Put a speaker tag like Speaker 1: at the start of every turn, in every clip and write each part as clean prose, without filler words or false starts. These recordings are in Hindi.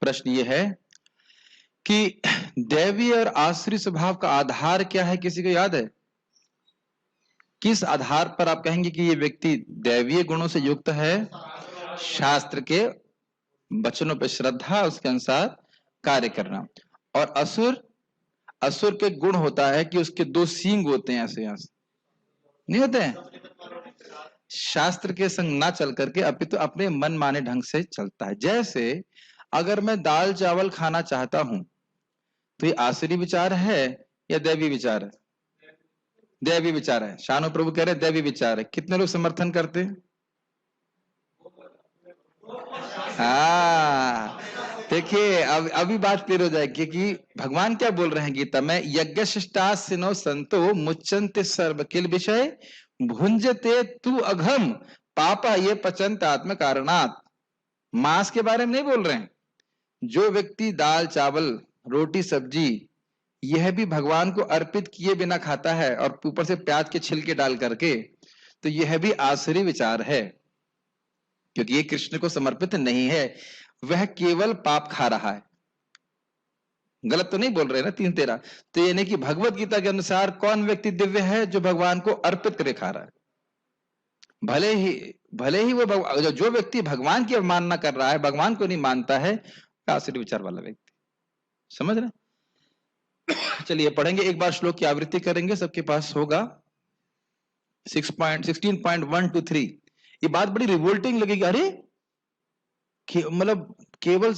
Speaker 1: प्रश्न ये है कि दैवी और आसुरी स्वभाव का आधार क्या है, किसी को याद है? किस आधार पर आप कहेंगे कि ये व्यक्ति दैवीय गुणों से युक्त है? शास्त्र के वचनों पर श्रद्धा, उसके अनुसार कार्य करना। और असुर, असुर के गुण होता है कि उसके दो सींग होते हैं, ऐसे ऐसे नहीं होते हैं, शास्त्र के संग ना चल करके अपितु अपने मन माने ढंग से चलता है। जैसे अगर मैं दाल चावल खाना चाहता हूं तो ये आसुरी विचार है या दैवी विचार है? दैवी विचार है। शानो प्रभु कह रहे दैवी विचार है। कितने लोग समर्थन करते हैं? हाँ, देखिए अब अभी बात क्लियर हो जाएगी कि भगवान क्या बोल रहे हैं गीता में, यज्ञ शिष्टासिनो संतो मुच्यन्ते सर्व किल विषय भुंजते तु अघम पापा ये पचंत आत्म कारणात्। मांस के बारे में नहीं बोल रहे हैं। जो व्यक्ति दाल चावल रोटी सब्जी यह भी भगवान को अर्पित किए बिना खाता है और ऊपर से प्याज के छिलके डाल करके, तो यह भी आसुरी विचार है, क्योंकि ये कृष्ण को समर्पित नहीं है, वह केवल पाप खा रहा है। गलत तो नहीं बोल रहे ना 3:13। तो यानी कि भगवत गीता के अनुसार कौन व्यक्ति दिव्य है? जो भगवान को अर्पित करे खा रहा है। भले ही वो जो व्यक्ति भगवान की अवमानना कर रहा है, भगवान को नहीं मानता है, आसुरी विचार वाला व्यक्ति। समझ रहे? चलिए पढ़ेंगे, एक बार श्लोक की आवृत्ति करेंगे, सबके पास होगा 16.123। ये बात बड़ी रिवोल्टिंग लगेगी, अरे मतलब केवल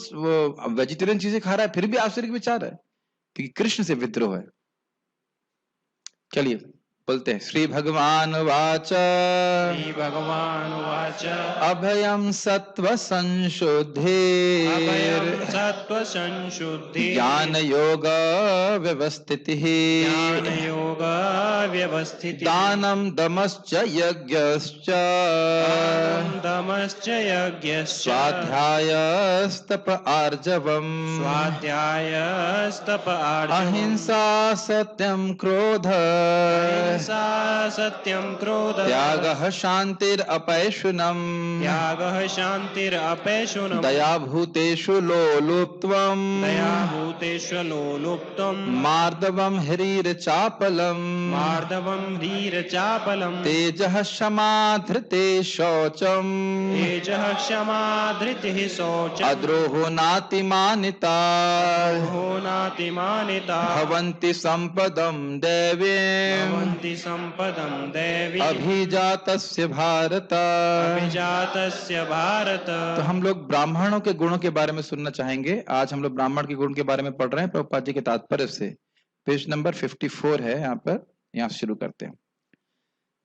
Speaker 1: वेजिटेरियन चीजें खा रहा है फिर भी आसुरी विचार है, क्योंकि कृष्ण से विद्रोह है। चलिए बोलते हैं, श्री भगवान वाच,
Speaker 2: श्री भगवान वाच,
Speaker 1: अभयम सत्व संशुद्धि,
Speaker 2: अभयम सत्व संशुद्धि,
Speaker 1: ज्ञान योग व्यवस्थिति,
Speaker 2: ज्ञान योग व्यवस्थिति,
Speaker 1: दानम दमश्च यज्ञश्च,
Speaker 2: दानं दमश्च यज्ञश्च,
Speaker 1: स्वाध्यायस्तप आर्जवम्,
Speaker 2: स्वाध्यायस्तप आर्जवम्,
Speaker 1: अहिंसा सत्यम क्रोध,
Speaker 2: अहिंसा सत्यं क्रोध,
Speaker 1: त्यागः शान्तिरपैशुनम्,
Speaker 2: त्यागः शान्तिरपैशुनम्,
Speaker 1: दया भूतेषु लोलुप्त्वम्,
Speaker 2: दया भूतेषु लोलुप्त्वम्,
Speaker 1: मार्दवम् ह्रीरचापलम्,
Speaker 2: मार्दवम् ह्रीरचापलम्,
Speaker 1: तेजः क्षमा धृतिः शौचम्,
Speaker 2: तेजः क्षमा धृतिः शौचम्,
Speaker 1: अद्रोहो नातिमानिता,
Speaker 2: अद्रोहो नातिमानिता,
Speaker 1: भवन्ति सम्पदम् दैवीम्,
Speaker 2: भवन्ति सम्पदम् दैवीम्,
Speaker 1: अभिजातस्य भारत।
Speaker 2: अभिजातस्य भारत।
Speaker 1: तो हम लोग ब्राह्मणों के गुणों के बारे में सुनना चाहेंगे। आज हम लोग ब्राह्मण के गुण के बारे में पढ़ रहे हैं प्रभुपाद जी के तात्पर्य से। पेज नंबर 54 है यहाँ पर, यहाँ शुरू करते हैं।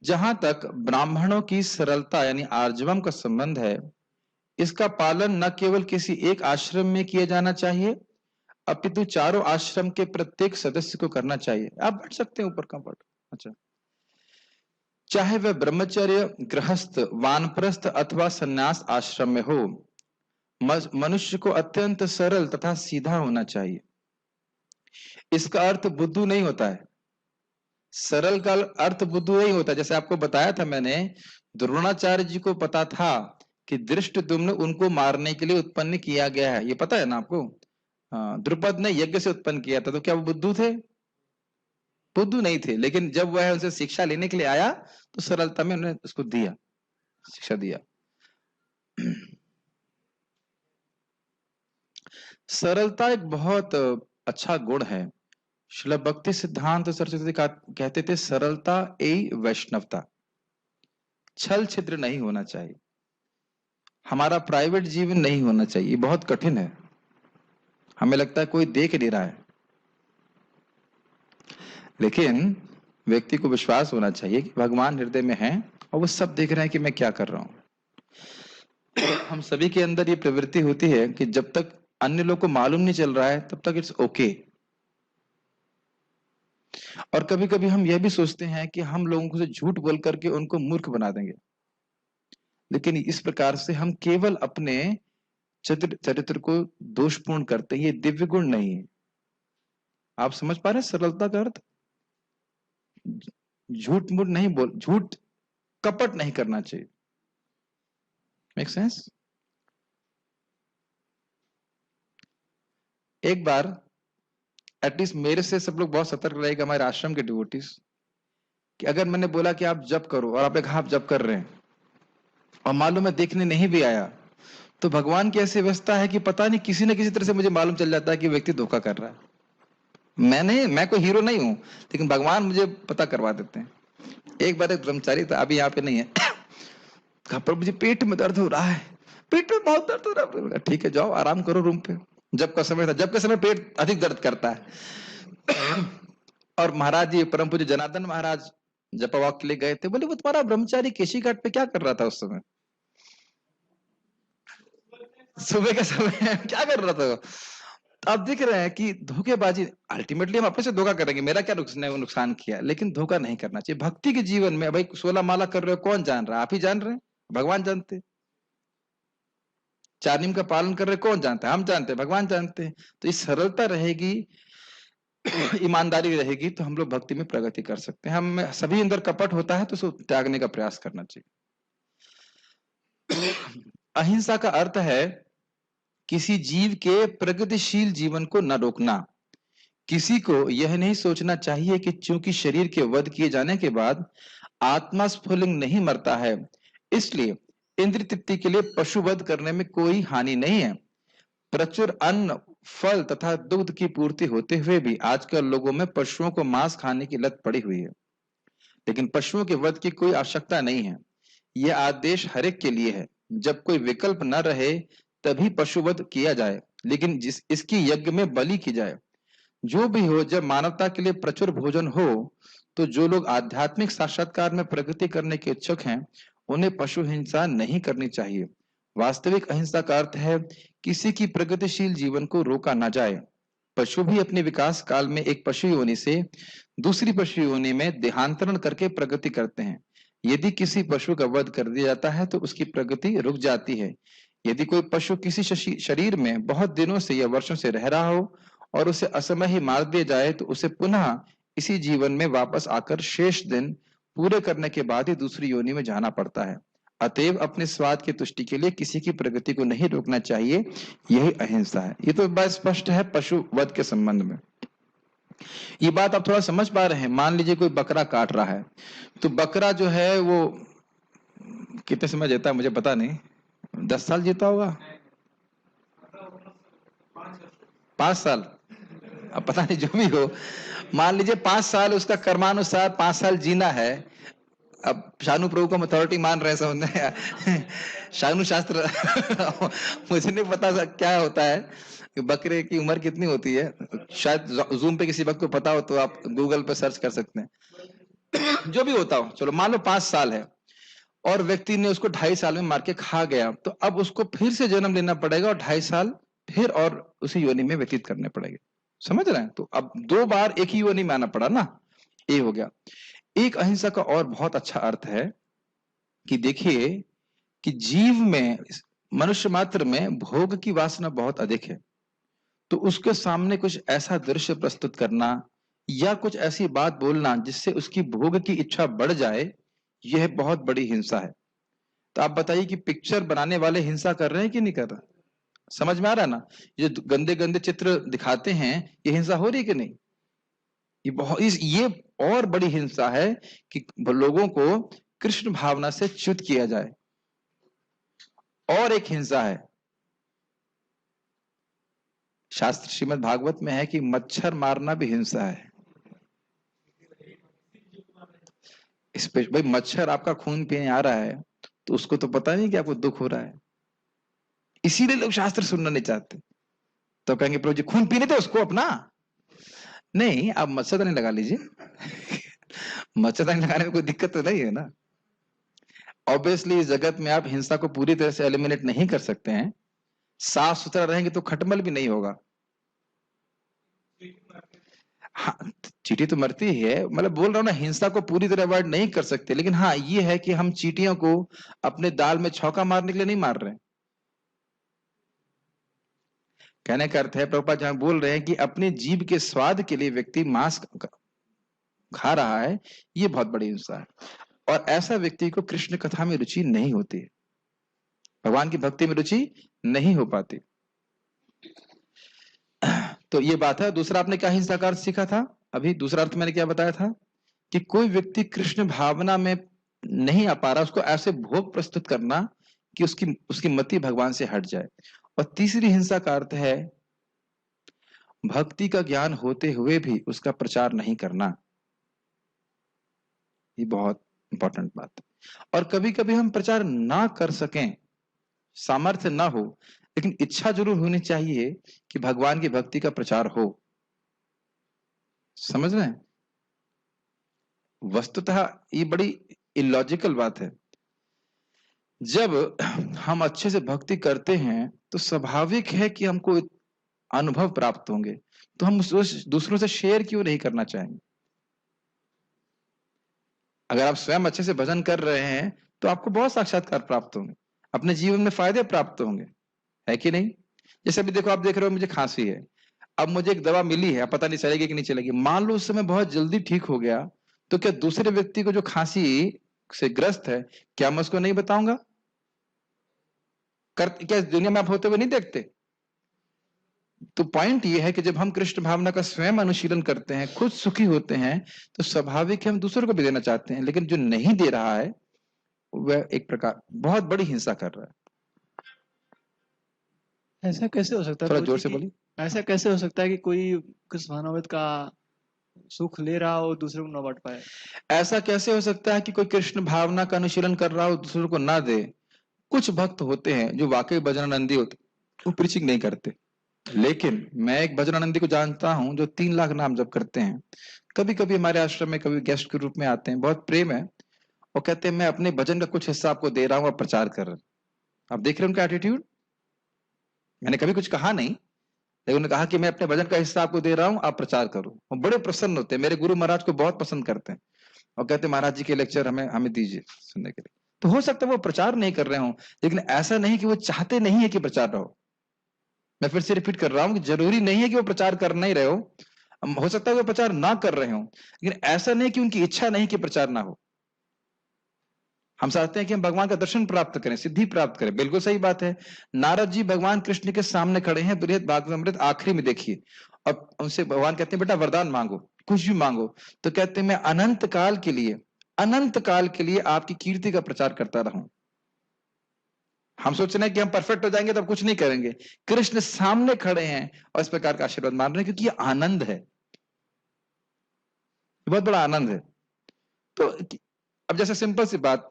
Speaker 1: जहां तक ब्राह्मणों की सरलता यानी आर्जवम का संबंध है, इसका पालन न केवल किसी एक आश्रम में किया जाना चाहिए, अपितु चारों आश्रम के प्रत्येक सदस्य को करना चाहिए। आप बढ़ सकते हैं ऊपर का पढ़। अच्छा, चाहे वह ब्रह्मचर्य, गृहस्थ, वानप्रस्थ अथवा संन्यास आश्रम में हो, मनुष्य को अत्यंत सरल तथा सीधा होना चाहिए। इसका अर्थ बुद्धू नहीं होता है। सरल का अर्थ बुद्धू नहीं होता। जैसे आपको बताया था मैंने, द्रोणाचार्य जी को पता था कि धृष्टद्युम्न उनको मारने के लिए उत्पन्न किया गया है, ये पता है ना आपको? द्रुपद ने यज्ञ से उत्पन्न किया था, तो क्या वो बुद्धू थे? बुद्धू नहीं थे, लेकिन जब वह उनसे शिक्षा लेने के लिए आया तो सरलता में उन्होंने उसको दिया, शिक्षा दिया। सरलता एक बहुत अच्छा गुण है। श्रील भक्ति सिद्धांत सरस्वती कहते थे, सरलता यही वैष्णवता, छल छिद्र नहीं होना चाहिए, हमारा प्राइवेट जीवन नहीं होना चाहिए। बहुत कठिन है, हमें लगता है कोई देख नहीं रहा है, लेकिन व्यक्ति को विश्वास होना चाहिए कि भगवान हृदय में है और वो सब देख रहे हैं कि मैं क्या कर रहा हूं। हम सभी के अंदर ये प्रवृत्ति होती है कि जब तक अन्य लोग को मालूम नहीं चल रहा है तब तक इट्स ओके। और कभी कभी हम यह भी सोचते हैं कि हम लोगों से झूठ बोल करके उनको मूर्ख बना देंगे, लेकिन इस प्रकार से हम केवल अपने चरित्र को दोषपूर्ण करते हैं। ये दिव्य गुण नहीं है। आप समझ पा रहे हैं सरलता का अर्थ? झूठ मूठ नहीं बोल, झूठ कपट नहीं करना चाहिए। Make sense? एक बार एटलीस्ट मेरे से सब लोग बहुत सतर्क रहेगा, हमारे आश्रम के डिवोटीज, कि अगर मैंने बोला कि आप जप करो और आपने कहा आप जप कर रहे हैं और मालूम है देखने नहीं भी आया, तो भगवान की ऐसी व्यवस्था है कि पता नहीं किसी न किसी तरह से मुझे मालूम चल जाता है कि व्यक्ति धोखा कर रहा है। मैं कोई हीरो नहीं हूं, लेकिन भगवान मुझे पता करवा देते हैं। एक बार एक ब्रह्मचारी था, अभी यहाँ पे नहीं है, कहा प्रभु मुझे पेट में दर्द हो रहा है, पेट में बहुत दर्द हो रहा है। ठीक है जाओ आराम करो रूम पे। जब का समय था, जब का समय पेट अधिक दर्द करता है। और महाराज जी परम पूज्य जनार्दन महाराज जपवाक के लिए गए थे, बोले वो तुम्हारा ब्रह्मचारी केशी घाट पे क्या कर रहा था उस समय? सुबह के समय क्या कर रहा था? तो आप देख रहे हैं कि धोखेबाजी, अल्टीमेटली हम अपने से धोखा करेंगे, मेरा क्या नुकसान किया, लेकिन धोखा नहीं करना चाहिए। भक्ति के जीवन में भाई 16 माला कर रहे हो, कौन जान रहा है? आप ही जान रहे हैं, भगवान जानते। 4 नियम का पालन कर रहे कौन जानता है? हम जानते हैं, भगवान जानते हैं। तो इस सरलता रहेगी, ईमानदारी रहेगी, तो हम लोग भक्ति में प्रगति कर सकते हैं। हम सभी अंदर कपट होता है तो उसको त्यागने का प्रयास करना चाहिए। अहिंसा का अर्थ है किसी जीव के प्रगतिशील जीवन को न रोकना। किसी को यह नहीं सोचना चाहिए कि चूंकि शरीर के वध किए जाने के बाद आत्मा स्फुलिंग नहीं मरता है, इसलिए इंद्रिय तृप्ति के लिए पशु वध करने में कोई हानि नहीं है। प्रचुर अन्न, फल तथा दुग्ध की पूर्ति होते हुए भी आजकल लोगों में पशुओं को मांस खाने की लत पड़ी हुई है, लेकिन पशुओं के वध की कोई आवश्यकता नहीं है। यह आदेश हरेक के लिए है। जब कोई विकल्प न रहे तभी पशुवध किया जाए, लेकिन इसकी यज्ञ में बलि की जाए। जो भी हो, जब मानवता के लिए प्रचुर भोजन हो, तो जो लोग आध्यात्मिक साक्षात्कार में प्रगति करने के इच्छुक हैं, उन्हें पशु हिंसा नहीं करनी चाहिए। वास्तविक अहिंसा का अर्थ है किसी की प्रगतिशील जीवन को रोका ना जाए। पशु भी अपने विकास काल में एक पशु योनि से दूसरी पशु योनि में देहांतरण करके प्रगति करते हैं। यदि किसी पशु का वध कर दिया जाता है तो उसकी प्रगति रुक जाती है। यदि कोई पशु किसी शरीर में बहुत दिनों से या वर्षों से रह रहा हो और उसे असमय ही मार दिया जाए, तो उसे पुनः इसी जीवन में वापस आकर शेष दिन पूरे करने के बाद ही दूसरी योनि में जाना पड़ता है। अतएव अपने स्वाद की तुष्टि के लिए किसी की प्रगति को नहीं रोकना चाहिए, यही अहिंसा है। ये तो बात स्पष्ट है पशु वध के संबंध में। ये बात आप थोड़ा समझ पा रहे हैं? मान लीजिए कोई बकरा काट रहा है, तो बकरा जो है वो कितने समय जीता है मुझे पता नहीं, 10 साल जीता होगा, 5 साल, अब पता नहीं, जो भी हो, मान लीजिए 5 साल उसका कर्मानुसार 5 साल जीना है। अब शानू प्रभु को अथॉरिटी मान रहे हैं, समझने शानू शास्त्र मुझे नहीं पता क्या होता है कि बकरे की उम्र कितनी होती है, शायद जूम पे किसी वक्त को पता हो तो आप गूगल पे सर्च कर सकते हैं। जो भी होता हो, चलो मान लो 5 साल है और व्यक्ति ने उसको 2.5 साल में मार के खा गया, तो अब उसको फिर से जन्म लेना पड़ेगा और 2.5 साल फिर और उसी योनि में व्यतीत करने पड़ेंगे। समझ रहे हैं? तो अब 2 बार एक ही योनि में आना पड़ा ना, ये हो गया। एक अहिंसा का और बहुत अच्छा अर्थ है कि देखिए कि जीव में, मनुष्य मात्र में भोग की वासना बहुत अधिक है, तो उसके सामने कुछ ऐसा दृश्य प्रस्तुत करना या कुछ ऐसी बात बोलना जिससे उसकी भोग की इच्छा बढ़ जाए, यह बहुत बड़ी हिंसा है। तो आप बताइए कि पिक्चर बनाने वाले हिंसा कर रहे हैं कि नहीं कर रहे? समझ में आ रहा है ना? ये गंदे गंदे चित्र दिखाते हैं, ये हिंसा हो रही है कि नहीं? ये और बड़ी हिंसा है कि लोगों को कृष्ण भावना से च्युत किया जाए। और एक हिंसा है, शास्त्र श्रीमद् भागवत में है कि मच्छर मारना भी हिंसा है। इस पे भाई मच्छर आपका खून पीने आ रहा है तो उसको तो पता नहीं कि आपको दुख हो रहा है, इसीलिए लोग शास्त्र सुनना नहीं चाहते। तो कहेंगे प्रभु जी खून पीने थे उसको अपना, नहीं आप मच्छरदानी लगा लीजिए। मच्छरदानी लगाने में कोई दिक्कत तो नहीं है ना। ऑब्वियसली इस जगत में आप हिंसा को पूरी तरह से एलिमिनेट नहीं कर सकते हैं। साफ सुथरा रहेंगे तो खटमल भी नहीं होगा। हाँ, चींटी तो मरती ही है, मतलब बोल रहा हूं ना, हिंसा को पूरी तरह अवॉइड नहीं कर सकते, लेकिन हाँ ये है कि हम चींटियों को अपने दाल में छौका मारने के लिए नहीं मार रहे। कहने का अर्थ है प्रभुपाद जहां बोल रहे हैं कि अपने जीभ के स्वाद के लिए व्यक्ति मांस खा रहा है, ये बहुत बड़ी हिंसा है। और ऐसा व्यक्ति को कृष्ण कथा में रुचि नहीं होती है, भगवान की भक्ति में रुचि नहीं हो पाती। तो ये बात है। दूसरा आपने क्या हिंसा का अर्थ सीखा था? अभी दूसरा अर्थ मैंने क्या बताया था कि कोई व्यक्ति कृष्ण भावना में नहीं आ पा रहा, उसको ऐसे भोग प्रस्तुत करना कि उसकी उसकी मति भगवान से हट जाए। और तीसरी हिंसा का अर्थ है भक्ति का ज्ञान होते हुए भी उसका प्रचार नहीं करना। ये बहुत इंपॉर्टेंट बात है। और कभी कभी हम प्रचार ना कर सकें, सामर्थ्य ना हो, लेकिन इच्छा जरूर होनी चाहिए कि भगवान की भक्ति का प्रचार हो। समझ रहे हैं? वस्तुतः ये बड़ी इलॉजिकल बात है। जब हम अच्छे से भक्ति करते हैं तो स्वाभाविक है कि हमको अनुभव प्राप्त होंगे, तो हम दूसरों से शेयर क्यों नहीं करना चाहेंगे? अगर आप स्वयं अच्छे से भजन कर रहे हैं तो आपको बहुत साक्षात्कार प्राप्त होंगे, अपने जीवन में फायदे प्राप्त होंगे, है कि नहीं? जैसे अभी देखो, आप देख रहे हो मुझे खांसी है, अब मुझे एक दवा मिली है, पता नहीं चलेगी कि नहीं चलेगी। मान लो उस समय बहुत जल्दी ठीक हो गया, तो क्या दूसरे व्यक्ति को जो खांसी से ग्रस्त है, क्या मैं उसको नहीं बताऊंगा? क्या इस दुनिया में आप होते हुए नहीं देखते? तो पॉइंट ये है कि जब हम कृष्ण भावना का स्वयं अनुशीलन करते हैं, खुद सुखी होते हैं, तो स्वाभाविक है हम दूसरों को भी देना चाहते हैं। लेकिन जो नहीं दे रहा है वह एक प्रकार बहुत बड़ी हिंसा कर रहा है।
Speaker 3: ऐसा कैसे हो सकता है
Speaker 1: थोड़ा
Speaker 3: प्रभु
Speaker 1: जोर
Speaker 3: जी
Speaker 1: से
Speaker 3: कि
Speaker 1: बोलिए।
Speaker 3: ऐसा कैसे हो सकता है कि कोई कृष्ण भावनामृत का सुख ले रहा हो दूसरे को न बांट पाए?
Speaker 1: ऐसा कैसे हो सकता है कि कोई कृष्ण भावना का अनुशीलन कर रहा हो दूसरों को ना दे? कुछ भक्त होते हैं जो वाकई भजनानंदी होते, वो प्रीचिंग नहीं करते। लेकिन मैं एक भजनानंदी को जानता हूं जो 3 लाख नाम जप करते हैं। कभी कभी हमारे आश्रम में कभी गेस्ट के रूप में आते हैं, बहुत प्रेम है। वो कहते हैं मैं अपने भजन का कुछ हिस्सा आपको दे रहा हूं, आप प्रचार कर रहे हैं। आप देख रहे हैं उनका एटीट्यूड? मैंने कभी कुछ कहा नहीं, लेकिन उन्होंने कहा कि मैं अपने भजन का हिस्सा आपको दे रहा हूं, आप प्रचार करो। वो बड़े प्रसन्न होते हैं, मेरे गुरु महाराज को बहुत पसंद करते हैं और कहते हैं महाराज जी के लेक्चर हमें हमें दीजिए सुनने के लिए। तो हो सकता है वो प्रचार नहीं कर रहे हो, लेकिन ऐसा नहीं कि वो चाहते नहीं है कि प्रचार रहो। मैं फिर से रिपीट कर रहा हूं कि जरूरी नहीं है कि वो प्रचार कर नहीं रहे हो, हो सकता है वो प्रचार ना कर रहे हो, लेकिन ऐसा नहीं कि उनकी इच्छा नहीं कि प्रचार ना हो। हम चाहते हैं कि हम भगवान का दर्शन प्राप्त करें, सिद्धि प्राप्त करें, बिल्कुल सही बात है। नारद जी भगवान कृष्ण के सामने खड़े हैं, बृहद भागवतामृत आखिरी में देखिए, और उनसे भगवान कहते हैं बेटा वरदान मांगो, कुछ भी मांगो। तो कहते हैं मैं अनंत काल के लिए आपकी कीर्ति का प्रचार करता रहूं। हम सोच रहे हैं कि हम परफेक्ट हो जाएंगे तो अब कुछ नहीं करेंगे। कृष्ण सामने खड़े हैं और इस प्रकार का आशीर्वाद मान रहे हैं, क्योंकि ये आनंद है, बहुत बड़ा आनंद है। तो अब जैसे सिंपल सी बात,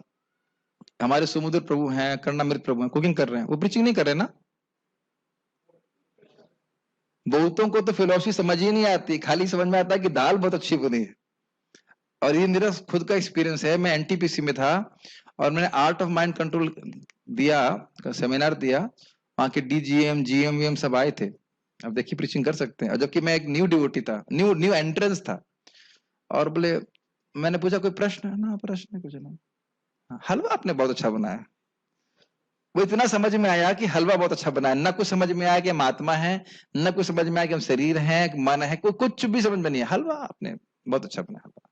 Speaker 1: हमारे समुद्र प्रभु हैं, कर्णामृत प्रभु हैं, कुकिंग कर रहे हैं, वो प्रीचिंग नहीं कर रहे ना? बहुतों को तो फिलोसफी समझ ही नहीं आती, खाली समझ में आता है कि दाल बहुत अच्छी बनी है। और ये मेरा खुद का एक्सपीरियंस है। मैं एनटीपीसी में था और मैंने आर्ट ऑफ माइंड कंट्रोल दिया, सेमिनार दिया, वहां के डीजीएम जीएम सब आए थे। अब देखिए प्रीचिंग कर सकते हैं, और जबकि मैं एक न्यू डिवोटी था, न्यू एंट्रेंस था। और बोले, मैंने पूछा कोई प्रश्न? ना प्रश्न कुछ नहीं। हलवा आपने बहुत अच्छा बनाया। वो इतना समझ में आया कि हलवा बहुत अच्छा बनाया, न कुछ समझ में आया कि हम आत्मा है, न कुछ समझ में आया कि हम शरीर हैं, मन है, कुछ भी समझ में नहीं है। हलवा आपने बहुत अच्छा बनाया हलवा।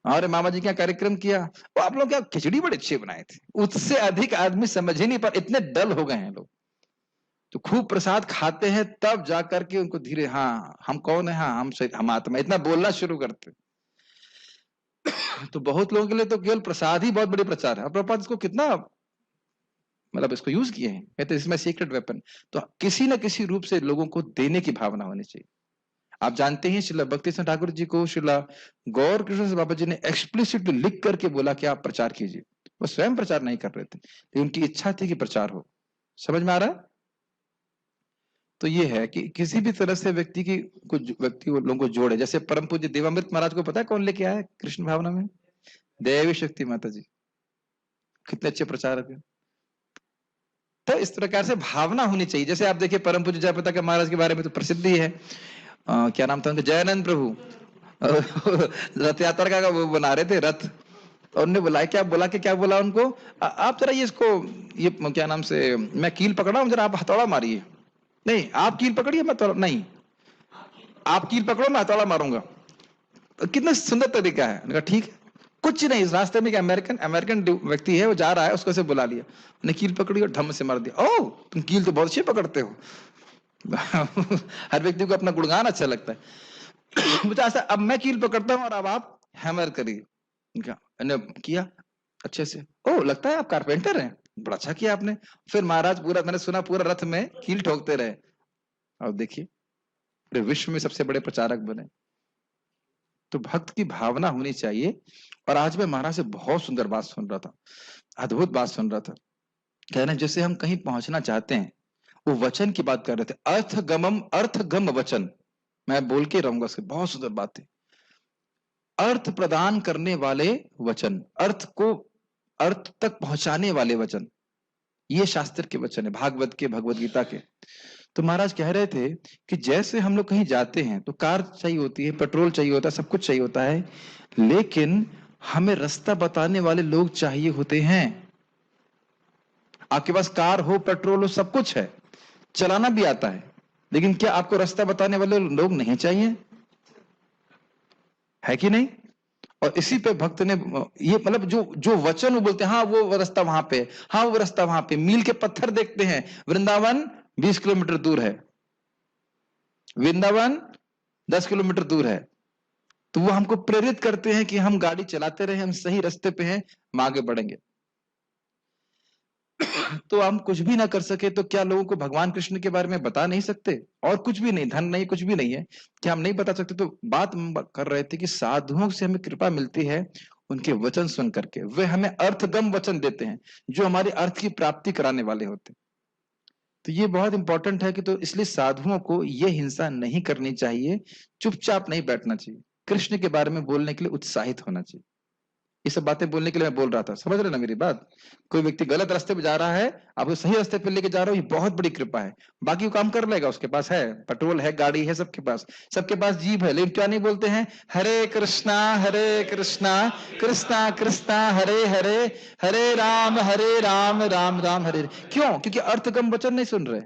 Speaker 1: और मामा जी क्या कार्यक्रम किया, वो आप लोग क्या खिचड़ी बड़ी अच्छी बनाए थे। उससे अधिक आदमी समझ ही नहीं पा, इतने डल हो गए हैं लोग। तो खूब प्रसाद खाते हैं तब जाकर के उनको धीरे, हाँ हम कौन है, हाँ हम आत्मा, इतना बोलना शुरू करते। तो बहुत लोगों के लिए तो केवल प्रसाद ही बहुत बड़ी प्रचार है। और प्रभुपाद इसको कितना मतलब इसको यूज किए हैं, कहते इसमें सीक्रेट वेपन। तो किसी न किसी रूप से लोगों को देने की भावना होनी चाहिए। आप जानते हैं श्रीला भक्ति सिंह ठाकुर जी को श्रीला गौर कृष्ण बाबा जी ने एक्सप्लिसिटली लिख करके बोला कि आप प्रचार कीजिए। वो स्वयं प्रचार नहीं कर रहे थे, लेकिन उनकी इच्छा थी कि प्रचार हो। समझ में आ रहा है? तो ये है कि किसी भी तरह से व्यक्ति लोगों को जोड़े। जैसे परम पूज्य देवामृत महाराज को पता है कौन लेके आया कृष्ण भावना में? देवी शक्ति माता जी, कितने अच्छे प्रचारक है। तो इस प्रकार से भावना होनी चाहिए। जैसे आप देखिए परम पूज्य जयप्रता के महाराज के बारे में तो प्रसिद्ध ही है, क्या नाम था उनका, जयानंद प्रभु। रथ यात्रा का वो बना रहे थे रथ, और उन्होंने बुलाया, क्या बोला कि क्या बोला उनको, आप जरा ये क्या नाम से, मैं कील पकड़ा हूं, जरा आप हथौड़ा मारिए। नहीं आप कील पकड़िए, मैं नहीं, आप कील पकड़ो मैं हथौड़ा मारूंगा। तो कितना सुंदर तरीका है। उन्होंने कहा ठीक है। कुछ नहीं, इस रास्ते में एक अमेरिकन व्यक्ति है, वो जा रहा है, उसको से बुला लिया, कील पकड़ी और ढम से मार दिया। ओह तुम कील तो बहुत अच्छी पकड़ते हो। हर व्यक्ति को अपना गुणगान अच्छा लगता है। मुझे ऐसा, अब मैं कील पकड़ता हूँ और अब आप हैमर करिए। मैंने किया अच्छे से, ओ लगता है आप कारपेंटर हैं, बड़ा अच्छा किया आपने। फिर महाराज पूरा, मैंने सुना पूरा रथ में कील ठोकते रहे, और देखिए पूरे विश्व में सबसे बड़े प्रचारक बने। तो भक्त की भावना होनी चाहिए। और आज मैं महाराज से बहुत सुंदर बात सुन रहा था, अद्भुत बात सुन रहा था। कह रहे हैं जैसे हम कहीं पहुंचना चाहते हैं, वो वचन की बात कर रहे थे, अर्थगम वचन। मैं बोल के रहूंगा उसके, बहुत सुंदर बात है। अर्थ प्रदान करने वाले वचन, अर्थ को अर्थ तक पहुंचाने वाले वचन, ये शास्त्र के वचन है, भागवत के, भगवत गीता के। तो महाराज कह रहे थे कि जैसे हम लोग कहीं जाते हैं तो कार चाहिए होती है, पेट्रोल चाहिए होता है, सब कुछ चाहिए होता है, लेकिन हमें रास्ता बताने वाले लोग चाहिए होते हैं। आपके पास कार हो, पेट्रोल हो, सब कुछ है, चलाना भी आता है, लेकिन क्या आपको रास्ता बताने वाले लोग नहीं चाहिए? है कि नहीं? और इसी पे भक्त ने ये, मतलब जो जो वचन वो बोलते हैं, हाँ वो रास्ता वहां पे, हाँ वो रास्ता वहां पे, मील के पत्थर देखते हैं, वृंदावन 20 किलोमीटर दूर है, वृंदावन 10 किलोमीटर दूर है, तो वो हमको प्रेरित करते हैं कि हम गाड़ी चलाते रहे, हम सही रास्ते पे हैं, हम आगे बढ़ेंगे। तो हम कुछ भी ना कर सके तो क्या लोगों को भगवान कृष्ण के बारे में बता नहीं सकते? और कुछ भी नहीं, धन नहीं, कुछ भी नहीं है, क्या हम नहीं बता सकते? तो बात कर रहे थे कि साधुओं से हमें कृपा मिलती है, उनके वचन सुन करके। वे हमें अर्थगम वचन देते हैं जो हमारे अर्थ की प्राप्ति कराने वाले होते हैं। तो ये बहुत इंपॉर्टेंट है कि, तो इसलिए साधुओं को ये हिंसा नहीं करनी चाहिए, चुपचाप नहीं बैठना चाहिए, कृष्ण के बारे में बोलने के लिए उत्साहित होना चाहिए। ये सब बातें बोलने के लिए मैं बोल रहा था, समझ रहे ना मेरी बात? कोई व्यक्ति गलत रास्ते पे जा रहा है, आपको सही रास्ते पे लेके जा रहा हो, ये बहुत बड़ी कृपा है। बाकी वो काम कर लेगा, उसके पास है पेट्रोल है, गाड़ी है, सबके पास जीभ है, लेकिन क्या नहीं बोलते हैं? हरे कृष्णा कृष्णा कृष्णा हरे हरे, हरे राम राम राम हरे हरे। क्यों? क्योंकि अर्थगम वचन नहीं सुन रहे,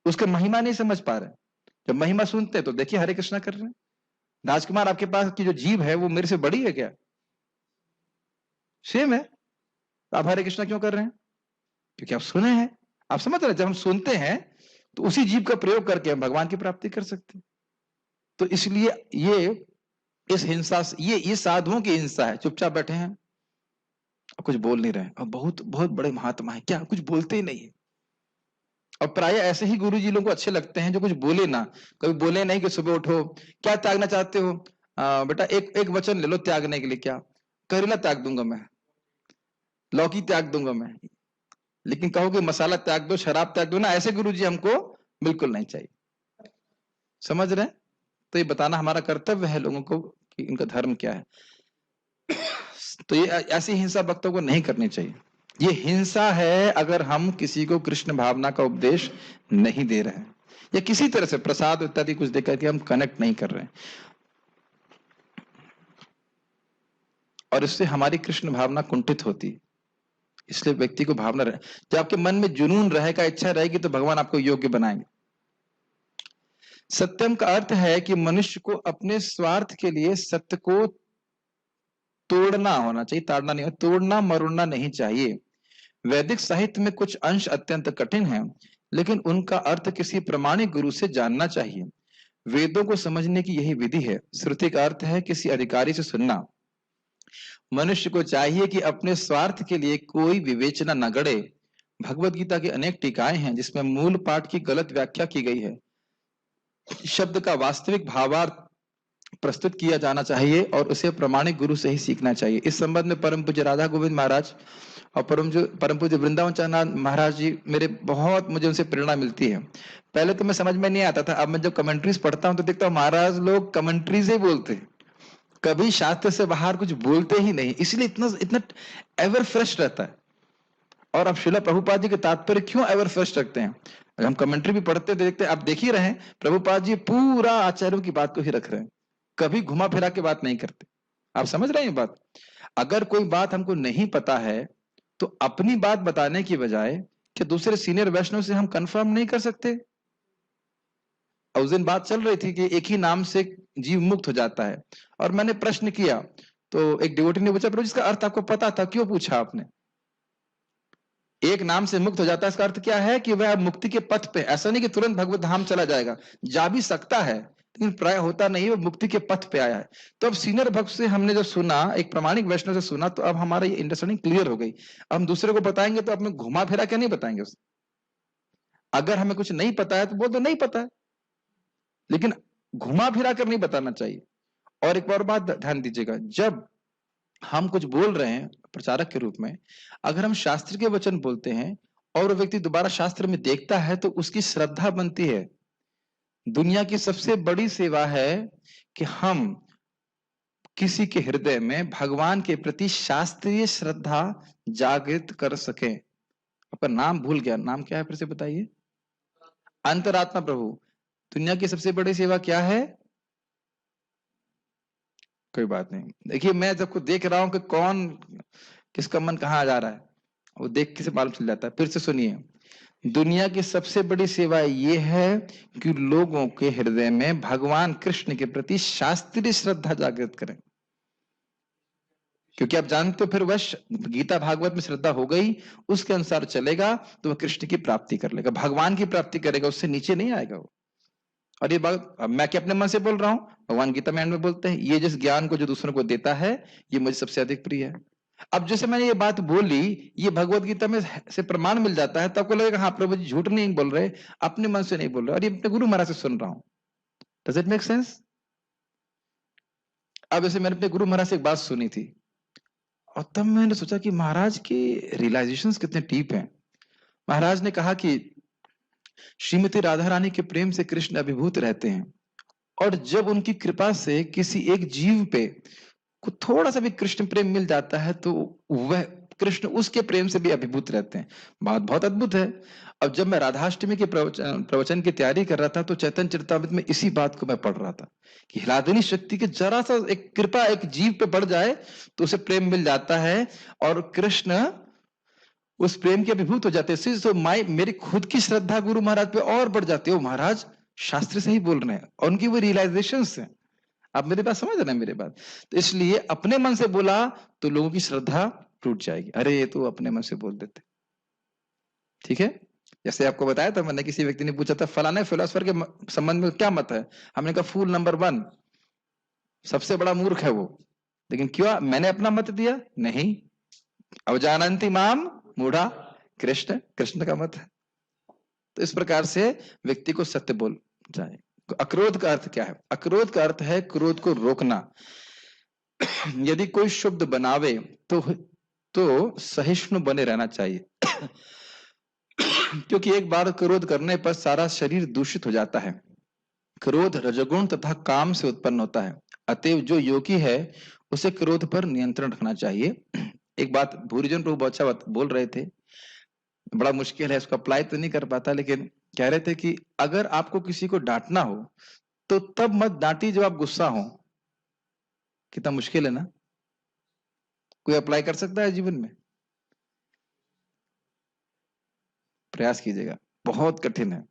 Speaker 1: उसके महिमा नहीं समझ पा रहे। जब महिमा सुनते तो देखिए हरे कृष्णा कर रहे हैं। राजकुमार, आपके पास की जो जीभ है वो मेरे से बड़ी है क्या? सेम है, तो आप हरे कृष्णा क्यों कर रहे हैं? क्योंकि आप सुने हैं, आप समझ रहे हैं। जब हम सुनते हैं तो उसी जीव का प्रयोग करके हम भगवान की प्राप्ति कर सकते हैं। तो इसलिए ये, इस हिंसा से, ये साधुओं की हिंसा है। चुपचाप बैठे हैं और कुछ बोल नहीं रहे, और बहुत बहुत बड़े महात्मा है, क्या कुछ बोलते ही नहीं है। और प्राय ऐसे ही गुरु जी लोगों को अच्छे लगते हैं जो कुछ बोले ना, कभी बोले नहीं कि सुबह उठो, क्या त्यागना चाहते हो? बेटा एक वचन ले लो त्यागने के लिए। क्या? करेला त्याग दूंगा मैं, लौकी त्याग दूंगा मैं, लेकिन कहो कि मसाला त्याग दो, शराब त्याग दो ना, ऐसे गुरुजी हमको बिल्कुल नहीं चाहिए। समझ रहे? तो ये बताना हमारा कर्तव्य है लोगों को कि इनका धर्म क्या है। तो ये ऐसी हिंसा भक्तों को नहीं करनी चाहिए। ये हिंसा है अगर हम किसी को कृष्ण भावना का उपदेश नहीं दे रहे हैं, या किसी तरह से प्रसाद इत्यादि कुछ देकर के हम कनेक्ट नहीं कर रहे हैं, और इससे हमारी कृष्ण भावना कुंठित होती है। इसलिए व्यक्ति को भावना रहे, जब आपके मन में जुनून रहेगा, इच्छा रहेगी, तो भगवान आपको योग्य बनाएंगे। सत्यम का अर्थ है कि मनुष्य को अपने स्वार्थ के लिए सत्य को तोड़ना होना चाहिए, ताड़ना नहीं, तोड़ना मरोड़ना नहीं चाहिए। वैदिक साहित्य में कुछ अंश अत्यंत कठिन हैं, लेकिन उनका अर्थ किसी प्रामाणिक गुरु से जानना चाहिए। वेदों को समझने की यही विधि है। श्रुति का अर्थ है किसी अधिकारी से सुनना। मनुष्य को चाहिए कि अपने स्वार्थ के लिए कोई विवेचना न गढ़े। भगवत गीता की अनेक टीकाएं हैं जिसमें मूल पाठ की गलत व्याख्या की गई है। शब्द का वास्तविक भावार्थ प्रस्तुत किया जाना चाहिए और उसे प्रामाणिक गुरु से ही सीखना चाहिए। इस संबंध में परम पूज्य राधा गोविंद महाराज और परम पूज्य वृंदावन चंद्रनाथ महाराज जी, मुझे उनसे प्रेरणा मिलती है। पहले तो मैं समझ में नहीं आता था, अब मैं जब कमेंट्रीज पढ़ता हूं तो देखता हूँ महाराज लोग कमेंट्रीज ही बोलते हैं, कभी शास्त्र से बाहर कुछ बोलते ही नहीं, इसलिए इतना एवर फ्रेश रहता है। और अब श्रील प्रभुपाद जी के तात्पर्य क्यों एवर फ्रेश रखते हैं? हम कमेंट्री भी पढ़ते देखते, आप देख ही रहे हैं, प्रभुपाद जी पूरा आचार्यों की बात को ही रख रहे हैं, कभी घुमा फिरा के बात नहीं करते। आप समझ रहे हैं बात? अगर कोई बात हमको नहीं पता है तो अपनी बात बताने की बजाय क्या दूसरे सीनियर वैष्णव से हम कंफर्म नहीं कर सकते? उस दिन बात चल रही थी कि एक ही नाम से जीव मुक्त हो जाता है, और मैंने प्रश्न किया तो एक डिवोटी ने पूछा, प्रभु जिसका अर्थ आपको पता था, क्यों पूछा आपने? एक नाम से मुक्त हो जाता है, इसका अर्थ क्या है कि वह अब मुक्ति के पथ पे, ऐसा नहीं कि तुरंत भगवत धाम चला जाएगा, जा भी सकता है लेकिन प्राय होता नहीं, वो मुक्ति के पथ पे आया है। तो अब सीनियर भक्त से हमने जब सुना, एक प्रामाणिक वैष्णव से सुना, तो अब हमारा ये अंडरस्टैंडिंग क्लियर हो गई। अब हम दूसरे को बताएंगे तो अपने घुमा फिरा के नहीं बताएंगे उसे। अगर हमें कुछ नहीं पता है तो बोल दो नहीं पता है, लेकिन घुमा फिरा कर नहीं बताना चाहिए। और एक और बात ध्यान दीजिएगा, जब हम कुछ बोल रहे हैं प्रचारक के रूप में, अगर हम शास्त्र के वचन बोलते हैं और वो व्यक्ति दोबारा शास्त्र में देखता है तो उसकी श्रद्धा बनती है। दुनिया की सबसे बड़ी सेवा है कि हम किसी के हृदय में भगवान के प्रति शास्त्रीय श्रद्धा जागृत कर सकें। आपका नाम भूल गया, नाम क्या है फिर से बताइए? अंतरात्मा प्रभु। दुनिया की सबसे बड़ी सेवा क्या है? कोई बात नहीं, देखिए मैं जब को देख रहा हूं कि कौन किसका मन कहाँ जा रहा है, वो देख के से मालूम चल जाता है। फिर से सुनिए, दुनिया की सबसे बड़ी सेवा ये है कि लोगों के हृदय में भगवान कृष्ण के प्रति शास्त्रीय श्रद्धा जागृत करें। क्योंकि आप जानते हो, फिर वह गीता भागवत में श्रद्धा हो गई, उसके अनुसार चलेगा तो वह कृष्ण की प्राप्ति कर लेगा, भगवान की प्राप्ति करेगा, उससे नीचे नहीं आएगा वो। और ये बात अब मैं क्या अपने मन से बोल रहा हूं, भगवान गीता में बोलते हैं, ये जिस ज्ञान को जो दूसरों को देता है ये मुझे सबसे अधिक प्रिय है। अब जैसे मैंने ये बात बोली, ये भगवत गीता में से प्रमाण मिल जाता है, तो आपको लगेगा हाँ प्रभु जी झूठ नहीं बोल रहे, अपने मन से नहीं बोल रहे, और ये अपने गुरु महाराज से सुन रहा हूं। Does it make sense? अब जैसे मैंने अपने गुरु महाराज से एक बात सुनी थी, और तब मैंने सोचा कि महाराज के रियलाइजेशंस कितने डीप हैं। महाराज ने कहा कि श्रीमती राधा रानी के प्रेम से कृष्ण अभिभूत रहते हैं, और जब उनकी कृपा से किसी एक जीव पे को थोड़ा सा भी कृष्ण प्रेम मिल जाता है तो वह कृष्ण उसके प्रेम से भी अभिभूत रहते हैं। बात बहुत अद्भुत है। अब जब मैं राधाष्टमी के प्रवचन की तैयारी कर रहा था तो चैतन्य चरितामृत में इसी बात को मैं पढ़ रहा था कि हिलादनी शक्ति के जरा सा एक कृपा एक जीव पे बढ़ जाए तो उसे प्रेम मिल जाता है, और कृष्ण उस प्रेम के अभिभूत हो जाते हैं। तो मेरी खुद की श्रद्धा गुरु महाराज पे और बढ़ जाती है। महाराज शास्त्र से ही बोल रहे हैं और उनकी वो रियलाइजेशन है। आप मेरी बात समझ रहे हैं? मेरी बात तो इसलिए अपने मन से बोला तो लोगों की श्रद्धा टूट जाएगी, अरे ये तो अपने मन से बोल देते। ठीक है, जैसे आपको बताया था मैंने, किसी व्यक्ति ने पूछा था फलाने फिलोसफर के संबंध में क्या मत है, हमने कहा फूल नंबर 1, सबसे बड़ा मूर्ख है वो। लेकिन क्यों मैंने अपना मत दिया? नहीं, अवजानंती माम मूढ़ा, कृष्ण कृष्ण का मत है। तो इस प्रकार से व्यक्ति को सत्य बोल जाए। अक्रोध का अर्थ क्या है? अक्रोध का अर्थ है क्रोध को रोकना। यदि कोई शुद्ध बनावे तो सहिष्णु बने रहना चाहिए। क्योंकि एक बार क्रोध करने पर सारा शरीर दूषित हो जाता है। क्रोध रजोगुण तथा काम से उत्पन्न होता है, अतएव जो योगी है उसे क्रोध पर नियंत्रण रखना चाहिए। एक बात भूरिजन प्रभु बहुत अच्छा बोल रहे थे, बड़ा मुश्किल है, इसको अप्लाई तो नहीं कर पाता, लेकिन कह रहे थे कि अगर आपको किसी को डांटना हो तो तब मत डांटी जब आप गुस्सा हो। कितना मुश्किल है ना? कोई अप्लाई कर सकता है जीवन में? प्रयास कीजिएगा, बहुत कठिन है।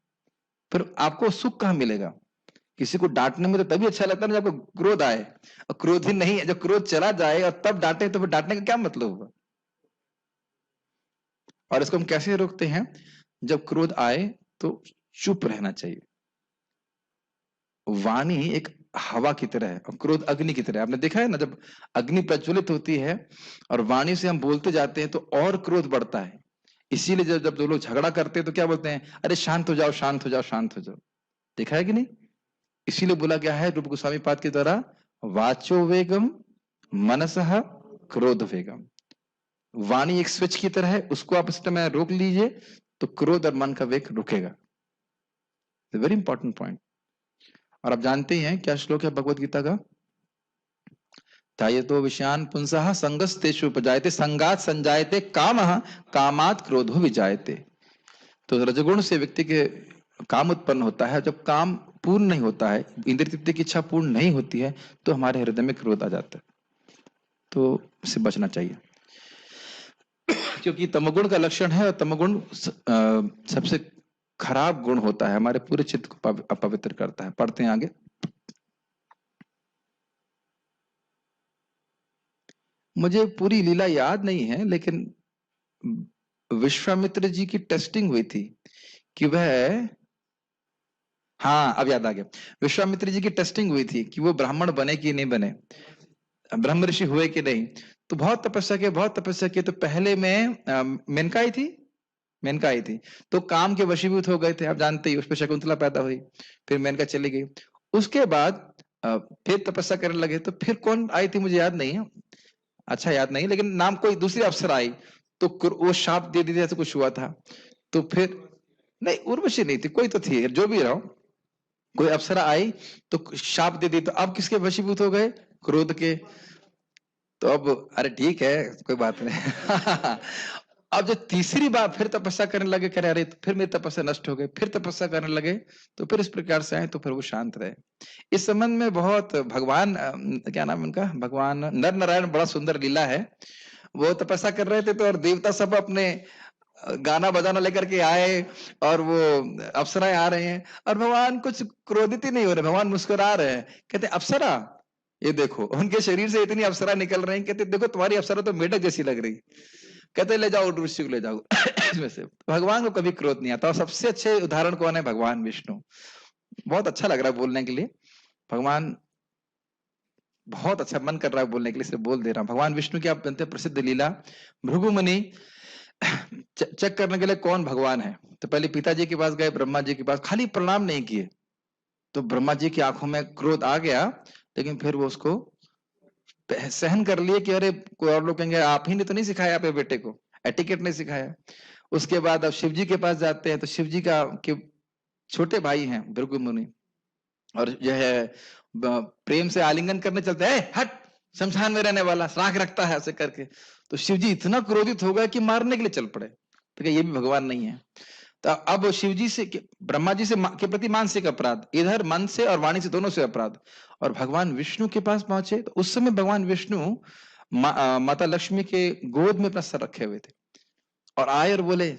Speaker 1: फिर आपको सुख कहां मिलेगा? किसी को डांटने में तो तभी अच्छा लगता है ना जब आपको क्रोध आए, और क्रोध ही नहीं है, जब क्रोध चला जाए और तब डांटे तो फिर डांटने का क्या मतलब होगा? और इसको हम कैसे रोकते हैं? जब क्रोध आए तो चुप रहना चाहिए। वाणी एक हवा की तरह है और क्रोध अग्नि की तरह है। आपने देखा है ना, जब अग्नि प्रज्वलित होती है और वाणी से हम बोलते जाते हैं तो और क्रोध बढ़ता है। इसीलिए जब जब दो लोग झगड़ा करते हैं तो क्या बोलते हैं? अरे शांत हो जाओ, शांत हो जाओ, शांत हो जाओ। देखा है कि नहीं? इसीलिए बोला गया है रूप गोस्वामी पाद के द्वारा, वाचो वेगम मनसः क्रोध वेगम। वाणी एक स्विच की तरह है, उसको आप इस समय रोक लीजिए तो क्रोध और मन का वेग रुकेगा। Very important point. और आप जानते ही हैं क्या श्लोक है भगवत गीता का? तायतो विषयान पुंसः संगस्तेषु उपजायते संगात संजायते कामः कामात क्रोधो विजायते। तो रजगुण से व्यक्ति के काम उत्पन्न होता है। जब काम पूर्ण नहीं होता है, इंद्रिय तृप्ति की इच्छा पूर्ण नहीं होती है, तो हमारे हृदय में क्रोध आ जाता है। तो इससे बचना चाहिए, क्योंकि तमोगुण का लक्षण है, और तमोगुण सबसे खराब गुण होता है, हमारे पूरे चित्त को अपवित्र करता है। पढ़ते हैं आगे। मुझे पूरी लीला याद नहीं है, लेकिन विश्वामित्र जी की टेस्टिंग हुई थी कि वह, हाँ अब याद आ गया, विश्वामित्र जी की टेस्टिंग हुई थी कि वो ब्राह्मण बने कि नहीं बने, ब्रह्म ऋषि हुए कि नहीं। तो बहुत तपस्या की, बहुत तपस्या की। तो पहले में मेनका आई थी, मेनका आई थी, तो काम के वशीभूत हो गए थे, आप जानते ही, उस पर शकुंतला पैदा हुई, फिर मेनका चली गई। उसके बाद फिर तपस्या करने लगे, तो फिर कौन आई थी मुझे याद नहीं है, अच्छा याद नहीं, लेकिन नाम कोई दूसरी अप्सरा आई, तो वो शाप दे दी थी, ऐसा कुछ हुआ था। तो फिर नहीं, उर्वशी नहीं थी, कोई तो थी, जो भी रहो, कोई अप्सरा आई तो शाप दे दी, तो अब किसके वशीभूत हो गए, क्रोध के। तो अब अरे ठीक है, कोई बात नहीं। अब जो तीसरी बार फिर तपस्या करने लगे, कह रहे अरे फिर मेरी तपस्या नष्ट हो गई, फिर तपस्या करने लगे, तो फिर इस प्रकार से आए, तो फिर वो शांत रहे। इस संबंध में बहुत भगवान क्या नाम है उनका, भगवान नर नारायण, बड़ा सुंदर लीला है। वो तपस्या कर रहे थे, तो और देवता सब अपने गाना बजाना लेकर के आए, और वो अप्सराएं आ रहे हैं, और भगवान कुछ क्रोधित ही नहीं हो रहे, भगवान मुस्कुरा रहे हैं, कहते अप्सरा ये देखो, उनके शरीर से इतनी अप्सरा निकल रही, कहते देखो तुम्हारी अप्सरा तो मेढक जैसी लग रही, कहते ले जाओ ऋषि को ले जाओ। इसमें से भगवान को कभी क्रोध नहीं आता। और सबसे अच्छे उदाहरण कौन है, भगवान विष्णु। बहुत अच्छा लग रहा है बोलने के लिए, भगवान बहुत अच्छा मन कर रहा है बोलने के लिए, इसलिए बोल दे रहा हूं। भगवान विष्णु की आप जानते हैं प्रसिद्ध लीला, भृगु मुनि चेक करने के लिए कौन भगवान है, तो पहले पिताजी के पास गए, ब्रह्मा जी के पास, खाली प्रणाम नहीं किए, तो ब्रह्मा जी की आंखों में क्रोध आ गया, लेकिन फिर वो उसको सहन कर लिए कि अरे कोई और लोग कहेंगे आप ही ने तो नहीं सिखाया अपने बेटे को, एटिकेट नहीं सिखाया। उसके बाद अब शिव जी के पास जाते हैं, तो शिव जी का के छोटे भाई हैं भृगु मुनि, और जो है प्रेम से आलिंगन करने चलते हैं, हट शमशान में रहने वाला, श्राख रखता है ऐसे करके। तो शिव जी इतना क्रोधित हो गए कि मारने के लिए चल पड़े, तो ये भी भगवान नहीं है। तो अब शिव जी से, ब्रह्मा जी से के प्रति मानसिक अपराध, इधर मन से और वाणी से, दोनों से अपराध, और भगवान विष्णु के पास पहुंचे, तो उस समय भगवान विष्णु माता लक्ष्मी के गोद में अपना सर रखे हुए थे, और आए और बोले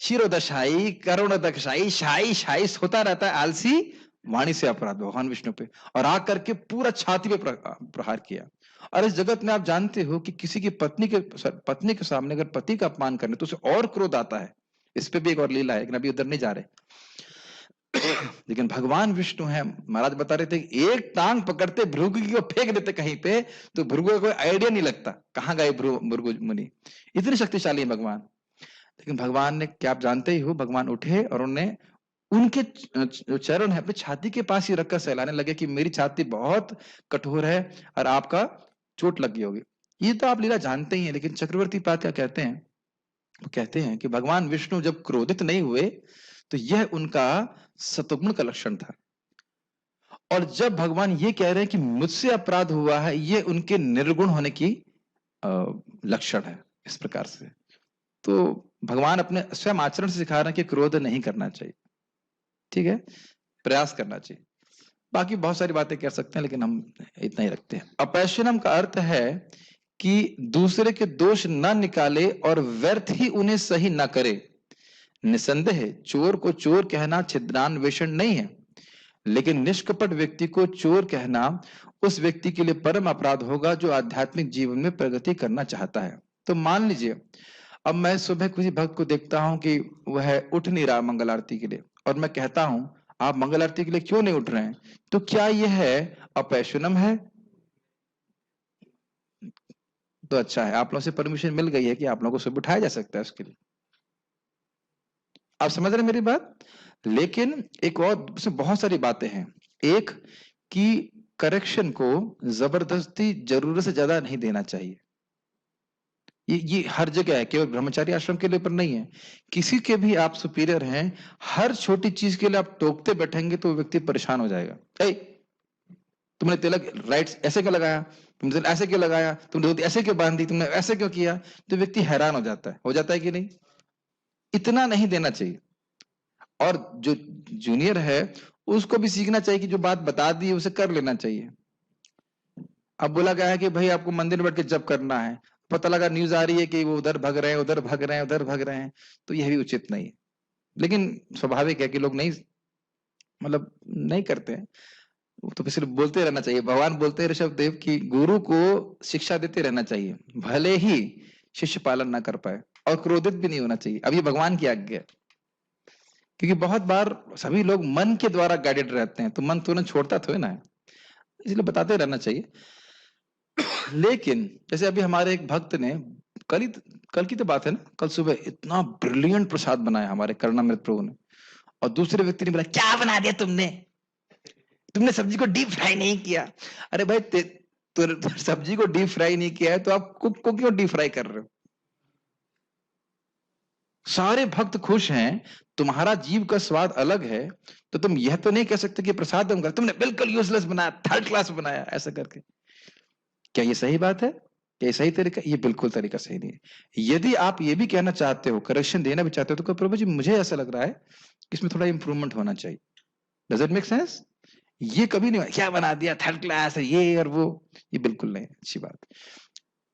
Speaker 1: शिरोदशाई करुण दक्षाई शाई शाई, सोता रहता है आलसी, वाणी से अपराध भगवान विष्णु पे, और आकर के पूरा छाती पे प्रहार किया। और इस जगत में आप जानते हो कि किसी की पत्नी के सामने अगर पति का अपमान करने, तो उसे और क्रोध आता है। इस पे भी एक और लीला है, लेकिन अभी उधर नहीं जा रहे। लेकिन भगवान विष्णु है, महाराज बता रहे थे, एक टांग पकड़ते भृगु की को फेंक देते कहीं पे, तो भृगु का कोई आइडिया नहीं लगता कहाँ गए भृगु मुनि, इतने शक्तिशाली है भगवान। लेकिन भगवान ने, क्या आप जानते ही हो, भगवान उठे और उन्हें उनके चरण है अपनी छाती के पास ही रखकर सहलाने लगे कि मेरी छाती बहुत कठोर है और आपका चोट लग गई होगी। ये तो आप लीला जानते ही हैं, लेकिन चक्रवर्ती पाद क्या कहते हैं, वो कहते हैं कि भगवान विष्णु जब क्रोधित नहीं हुए, तो यह उनका सतुगुण का लक्षण था, और जब भगवान ये कह रहे हैं कि मुझसे अपराध हुआ है, ये उनके निर्गुण होने की लक्षण है। इस प्रकार से तो भगवान अपने स्वयं आचरण से सिखा रहे हैं कि क्रोध नहीं करना चाहिए, ठीक है, प्रयास करना चाहिए। बाकी बहुत सारी बातें कर सकते हैं, लेकिन हम इतना ही रखते हैं। अपैशनम का अर्थ है कि दूसरे के दोष न निकाले और व्यर्थ ही उन्हें सही न करे। निसंदेह चोर को चोर कहना छिद्रान्वेषण नहीं है, लेकिन निष्कपट व्यक्ति को चोर कहना उस व्यक्ति के लिए परम अपराध होगा जो आध्यात्मिक जीवन में प्रगति करना चाहता है। तो मान लीजिए, अब मैं सुबह किसी भक्त को देखता हूं कि वह उठ नहीं रहा मंगल आरती के लिए, और मैं कहता हूं आप मंगल आरती के लिए क्यों नहीं उठ रहे हैं, तो क्या यह है अपैशनम है? तो अच्छा है, आप लोगों से परमिशन मिल गई है कि आप लोगों को सुबह उठाया जा सकता है उसके लिए। आप समझ रहे हैं मेरी बात? लेकिन एक और इसमें बहुत सारी बातें हैं। एक कि करेक्शन को जबरदस्ती जरूरत से ज्यादा नहीं देना चाहिए। ये हर जगह है, केवल ब्रह्मचारी आश्रम के लिए पर नहीं है। किसी के भी आप सुपीरियर हैं, हर छोटी चीज के लिए आप टोकते बैठेंगे तो वो व्यक्ति परेशान हो जाएगा। तुमने तिलक राइट ऐसे क्यों लगाया, तुमने ऐसे क्यों लगाया, तुमने धोती ऐसे क्यों बांधी, तुमने ऐसे क्यों किया, तो व्यक्ति हैरान हो जाता है कि नहीं? इतना नहीं देना चाहिए। और जो जूनियर है उसको भी सीखना चाहिए कि जो बात बता दी है उसे कर लेना चाहिए। अब बोला गया है कि भाई आपको मंदिर में बैठ के जप करना है, पता लगा न्यूज आ रही है कि वो उधर भग रहे हैं, उधर भग रहे हैं, उधर भग रहे हैं, तो यह भी उचित नहीं है। लेकिन स्वाभाविक है कि लोग नहीं, मतलब नहीं करते हैं, तो सिर्फ बोलते रहना चाहिए। भगवान बोलते हैं ऋषभ देव की गुरु को शिक्षा देते रहना चाहिए, भले ही शिष्य पालन ना कर पाए। और क्रोधित भी नहीं होना चाहिए। अब ये भगवान की आज्ञा है, क्योंकि बहुत बार सभी लोग मन के द्वारा गाइडेड रहते हैं, तो मन तुरंत छोड़ता थोड़ी ना है, इसलिए बताते रहना चाहिए। लेकिन जैसे अभी हमारे एक भक्त ने कल की तो बात है ना, कल सुबह इतना ब्रिलियंट प्रसाद बनाया हमारे करुणामृत प्रभु ने, और दूसरे व्यक्ति ने बोला क्या बना दिया तुमने, तुमने सब्जी को डीप फ्राई नहीं किया। अरे भाई तो सब्जी को डीप फ्राई नहीं किया है तो आप कुक को क्यों डीप फ्राई कर रहे हो? सारे भक्त खुश हैं, तुम्हारा जीव का स्वाद अलग है, तो तुम यह तो नहीं कह सकते कि प्रसाद दूंगा, तुमने बिल्कुल यूजलेस बनाया, थर्ड क्लास बनाया ऐसा करके। क्या ये सही बात है? क्या ये सही तरीका? ये बिल्कुल तरीका सही नहीं है। यदि आप ये भी कहना चाहते हो, करेक्शन देना भी चाहते हो, तो कहो प्रभु जी मुझे ऐसा लग रहा है कि इसमें थोड़ा इंप्रूवमेंट होना चाहिए। Does it make sense? ये कभी नहीं क्या बना दिया, थर्ड क्लास है ये और वो, ये बिल्कुल नहीं अच्छी बात।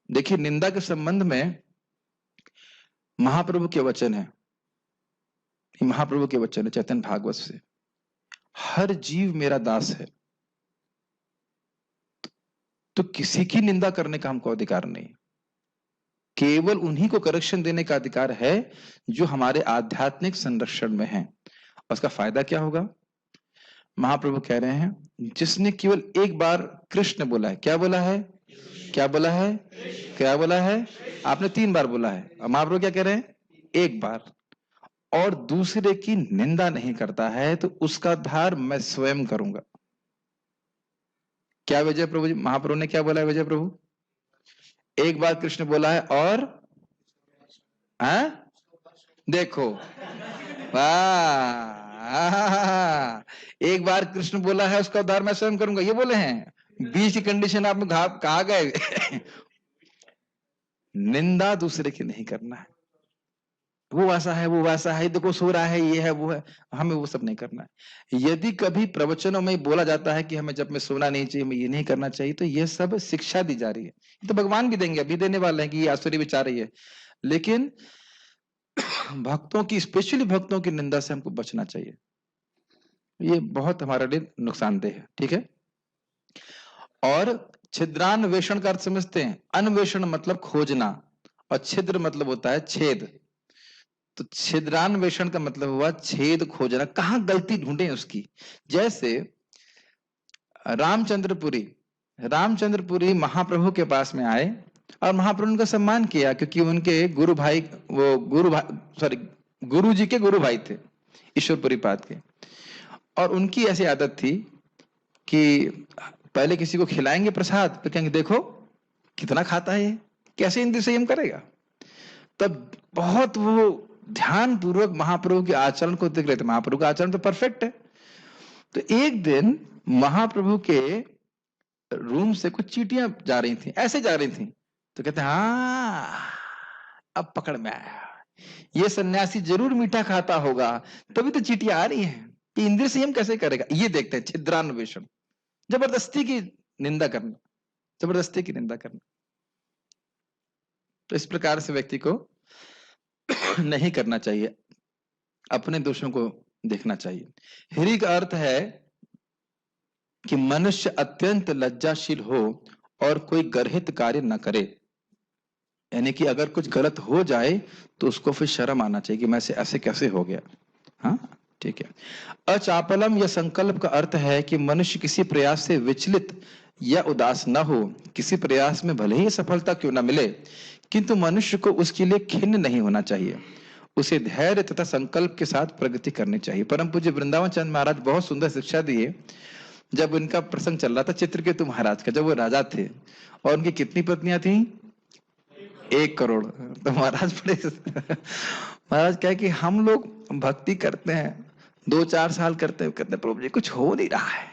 Speaker 1: देखिए निंदा के संबंध में महाप्रभु के वचन है, महाप्रभु के वचन है चैतन्य भागवत से, हर जीव मेरा दास है, तो किसी की निंदा करने का हमको अधिकार नहीं, केवल उन्हीं को करेक्शन देने का अधिकार है जो हमारे आध्यात्मिक संरक्षण में हैं। उसका फायदा क्या होगा? महाप्रभु कह रहे हैं जिसने केवल एक बार कृष्ण बोला है, क्या बोला है, क्या बोला है, क्या बोला है, आपने 3 बार बोला है, और महाप्रभु क्या कह रहे हैं, एक बार, और दूसरे की निंदा नहीं करता है, तो उसका उद्धार मैं स्वयं करूंगा। क्या विजय प्रभु जी, महाप्रभु ने क्या बोला है विजय प्रभु? एक बार कृष्ण बोला है और देखो वाह, एक बार कृष्ण बोला है उसका उद्धार मैं स्वयं करूंगा, ये बोले हैं। बीच की कंडीशन आप में कहा गए निंदा दूसरे की नहीं करना है, वो ऐसा है, वो वैसा है, देखो सो रहा है, ये है, वो है, हमें वो सब नहीं करना है। यदि कभी प्रवचनों में बोला जाता है कि हमें जब में सोना नहीं चाहिए, हमें ये नहीं करना चाहिए, तो ये सब शिक्षा दी जा रही है। तो भगवान भी देंगे, अभी देने वाले हैं कि ये आसुरी विचार रही है, लेकिन भक्तों की, स्पेशली भक्तों की निंदा से हमको बचना चाहिए, ये बहुत हमारे लिए नुकसानदेह है, ठीक है। और छिद्रान्वेषण का अर्थ समझते हैं? अन्वेषण मतलब खोजना, और छिद्र मतलब होता है छेद, तो छिद्रान्वेषण का मतलब हुआ छेद खोजना, कहां गलती ढूंढे उसकी। जैसे रामचंद्रपुरी महाप्रभु के पास में आए और महाप्रभु ने उनका सम्मान किया, क्योंकि उनके गुरु जी के गुरु भाई थे ईश्वरपुरी पाद के, और उनकी ऐसी आदत थी कि पहले किसी को खिलाएंगे प्रसाद, फिर कहेंगे देखो कितना खाता है, कैसे इंद्रिय संयम करेगा। तब बहुत वो ध्यान पूर्वक महाप्रभु के आचरण को देख रहे थे, महाप्रभु का आचरण तो परफेक्ट है। तो एक दिन महाप्रभु के रूम से कुछ चींटियां जा रही थी, ऐसे जा रही थी, तो कहते हैं हाँ अब पकड़ में आया, ये सन्यासी जरूर मीठा खाता होगा, तभी तो चींटियां आ रही हैं, कि इंद्रिय संयम कैसे करेगा। ये देखते हैं छिद्रान्वेषण, जबरदस्ती की निंदा करना, जबरदस्ती की निंदा करना। तो इस प्रकार से व्यक्ति को नहीं करना चाहिए, अपने दोषों को देखना चाहिए। हिरी का अर्थ है कि मनुष्य अत्यंत लज्जाशील हो और कोई गर्हित कार्य न करे, यानी कि अगर कुछ गलत हो जाए तो उसको फिर शर्म आना चाहिए कि मैं ऐसे कैसे हो गया। हाँ ठीक है। अचापलम या संकल्प का अर्थ है कि मनुष्य किसी प्रयास से विचलित या उदास न हो, किसी प्रयास में भले ही सफलता क्यों न मिले, किंतु मनुष्य को उसके लिए खिन्न नहीं होना चाहिए, उसे धैर्य तथा संकल्प के साथ प्रगति करनी चाहिए। परम पूज्य वृंदावन चंद महाराज बहुत सुंदर शिक्षा दिए। जब उनका प्रसंग चल रहा था चित्रकेतु महाराज का, जब वो राजा थे और उनकी कितनी पत्नियां थी? 1 करोड़। तो महाराज महाराज क्या है कि हम लोग भक्ति करते हैं 2-4 साल करते हैं, कहते हैं प्रभु जी कुछ हो नहीं रहा है।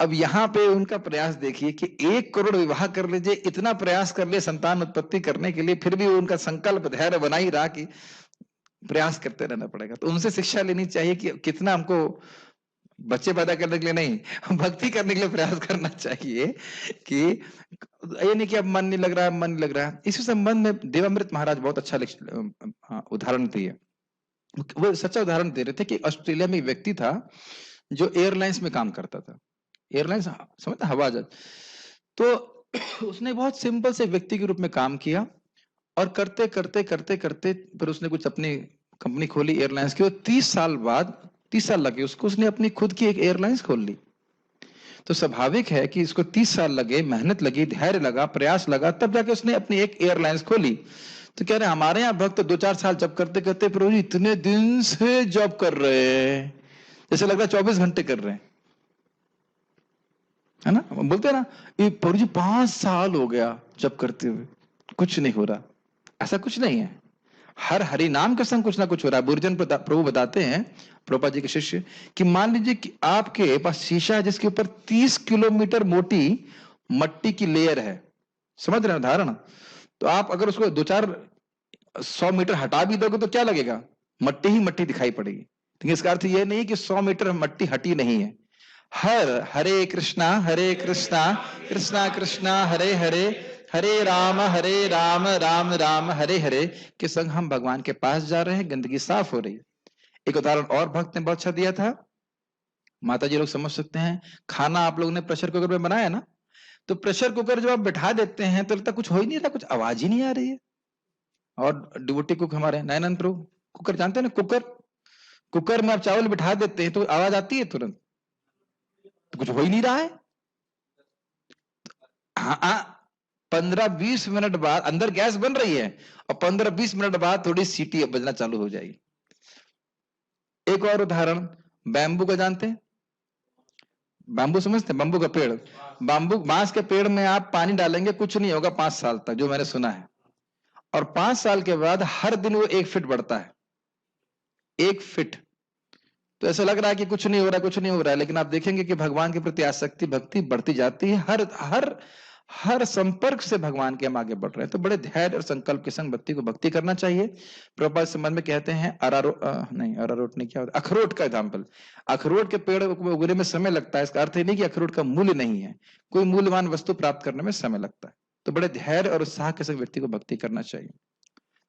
Speaker 1: अब यहाँ पे उनका प्रयास देखिए कि 1 करोड़ विवाह कर लीजिए, इतना प्रयास कर लिए संतान उत्पत्ति करने के लिए, फिर भी उनका संकल्प धैर्य बना ही रहा कि प्रयास करते रहना पड़ेगा। तो उनसे शिक्षा लेनी चाहिए कि कितना हमको बच्चे पैदा करने के लिए नहीं, भक्ति करने के लिए प्रयास करना चाहिए, कि ये नहीं कि अब मन नहीं लग रहा है, मन नहीं लग रहा है। इसी संबंध में देवामृत महाराज बहुत अच्छा उदाहरण दिए। वो सच्चा उदाहरण दे रहे थे कि ऑस्ट्रेलिया में एक व्यक्ति था जो एयरलाइंस में काम करता था, एयरलाइंस समझता, हवाई जहाज। तो उसने बहुत सिंपल से व्यक्ति के रूप में काम किया और करते करते करते करते फिर उसने कुछ अपनी कंपनी खोली एयरलाइंस की, और 30 साल बाद, 30 साल लगे उसको, उसने अपनी खुद की एक एयरलाइंस खोल ली। तो स्वाभाविक है कि इसको 30 साल लगे, मेहनत लगी, धैर्य लगा, प्रयास लगा, तब जाके उसने अपनी एक एयरलाइंस खोली। तो कह रहे हैं हमारे यहाँ भक्त 2-4 साल जॉब करते करते प्रभु जी इतने दिन से जॉब कर रहे हैं, जैसे लगता है 24 घंटे कर रहे हैं, है ना। बोलते हैं ना ये प्रभु जी 5 साल हो गया जॉब करते हुए, कुछ नहीं हो रहा। ऐसा कुछ नहीं है, हर हरि नाम के संग कुछ ना कुछ हो रहा है। बुर्जन प्रभु बताते हैं, प्रभुपाद जी के शिष्य, कि मान लीजिए कि आपके पास शीशा है जिसके ऊपर 30 किलोमीटर मोटी मट्टी की लेयर है, समझ रहे हैं उदाहरण। तो आप अगर उसको 2-4-100 मीटर हटा भी दोगे तो क्या लगेगा, मट्टी ही मट्टी दिखाई पड़ेगी। लेकिन इसका अर्थ ये नहीं कि 100 मीटर मट्टी हटी नहीं है। हरे कृष्णा कृष्णा कृष्णा हरे हरे, हरे राम राम राम हरे हरे के संग हम भगवान के पास जा रहे हैं, गंदगी साफ हो रही है। एक उदाहरण और भक्त ने बहुत अच्छा दिया था, माता जी लोग समझ सकते हैं। खाना आप लोगों ने प्रेशर कुकर में बनाया ना, तो प्रेशर कुकर जब आप बिठा देते हैं तो लगता कुछ हो ही नहीं रहा, कुछ आवाज ही नहीं आ रही है। और डिवोटी कुक हमारे नयनंद प्रभु कुकर जानते हैं ना, कुकर में आप चावल बिठा देते हैं तो आवाज आती है तुरंत, तो कुछ हो ही नहीं रहा है। हाँ, 15-20 मिनट बाद अंदर गैस बन रही है और 15-20 मिनट बाद थोड़ी सीटी बजना चालू हो जाएगी। एक और उदाहरण, बैम्बू का जानते हैं, बैम्बू समझते हैं, बैम्बू का पेड़, बैम्बू बांस के पेड़ में आप पानी डालेंगे कुछ नहीं होगा 5 साल तक, जो मैंने सुना है। और 5 साल के बाद हर दिन वो 1 फीट बढ़ता है, 1 फीट। तो ऐसा लग रहा है कि कुछ नहीं हो रहा, कुछ नहीं हो रहा है, लेकिन आप देखेंगे कि भगवान के प्रति आसक्ति, भक्ति बढ़ती जाती है। हर संपर्क से भगवान के हम आगे बढ़ रहे हैं। तो बड़े धैर्य और संकल्प के संग भक्ति को भक्ति करना चाहिए। प्रभुपाद इस संबंध में कहते हैं अरारोट नहीं, क्या होता, अखरोट का एग्जाम्पल। अखरोट के पेड़ उगने में समय लगता है, इसका अर्थ ही नहीं कि अखरोट का मूल्य नहीं है, कोई मूल्यवान वस्तु प्राप्त करने में समय लगता है। तो बड़े धैर्य और उत्साह के संग व्यक्ति को भक्ति करना चाहिए।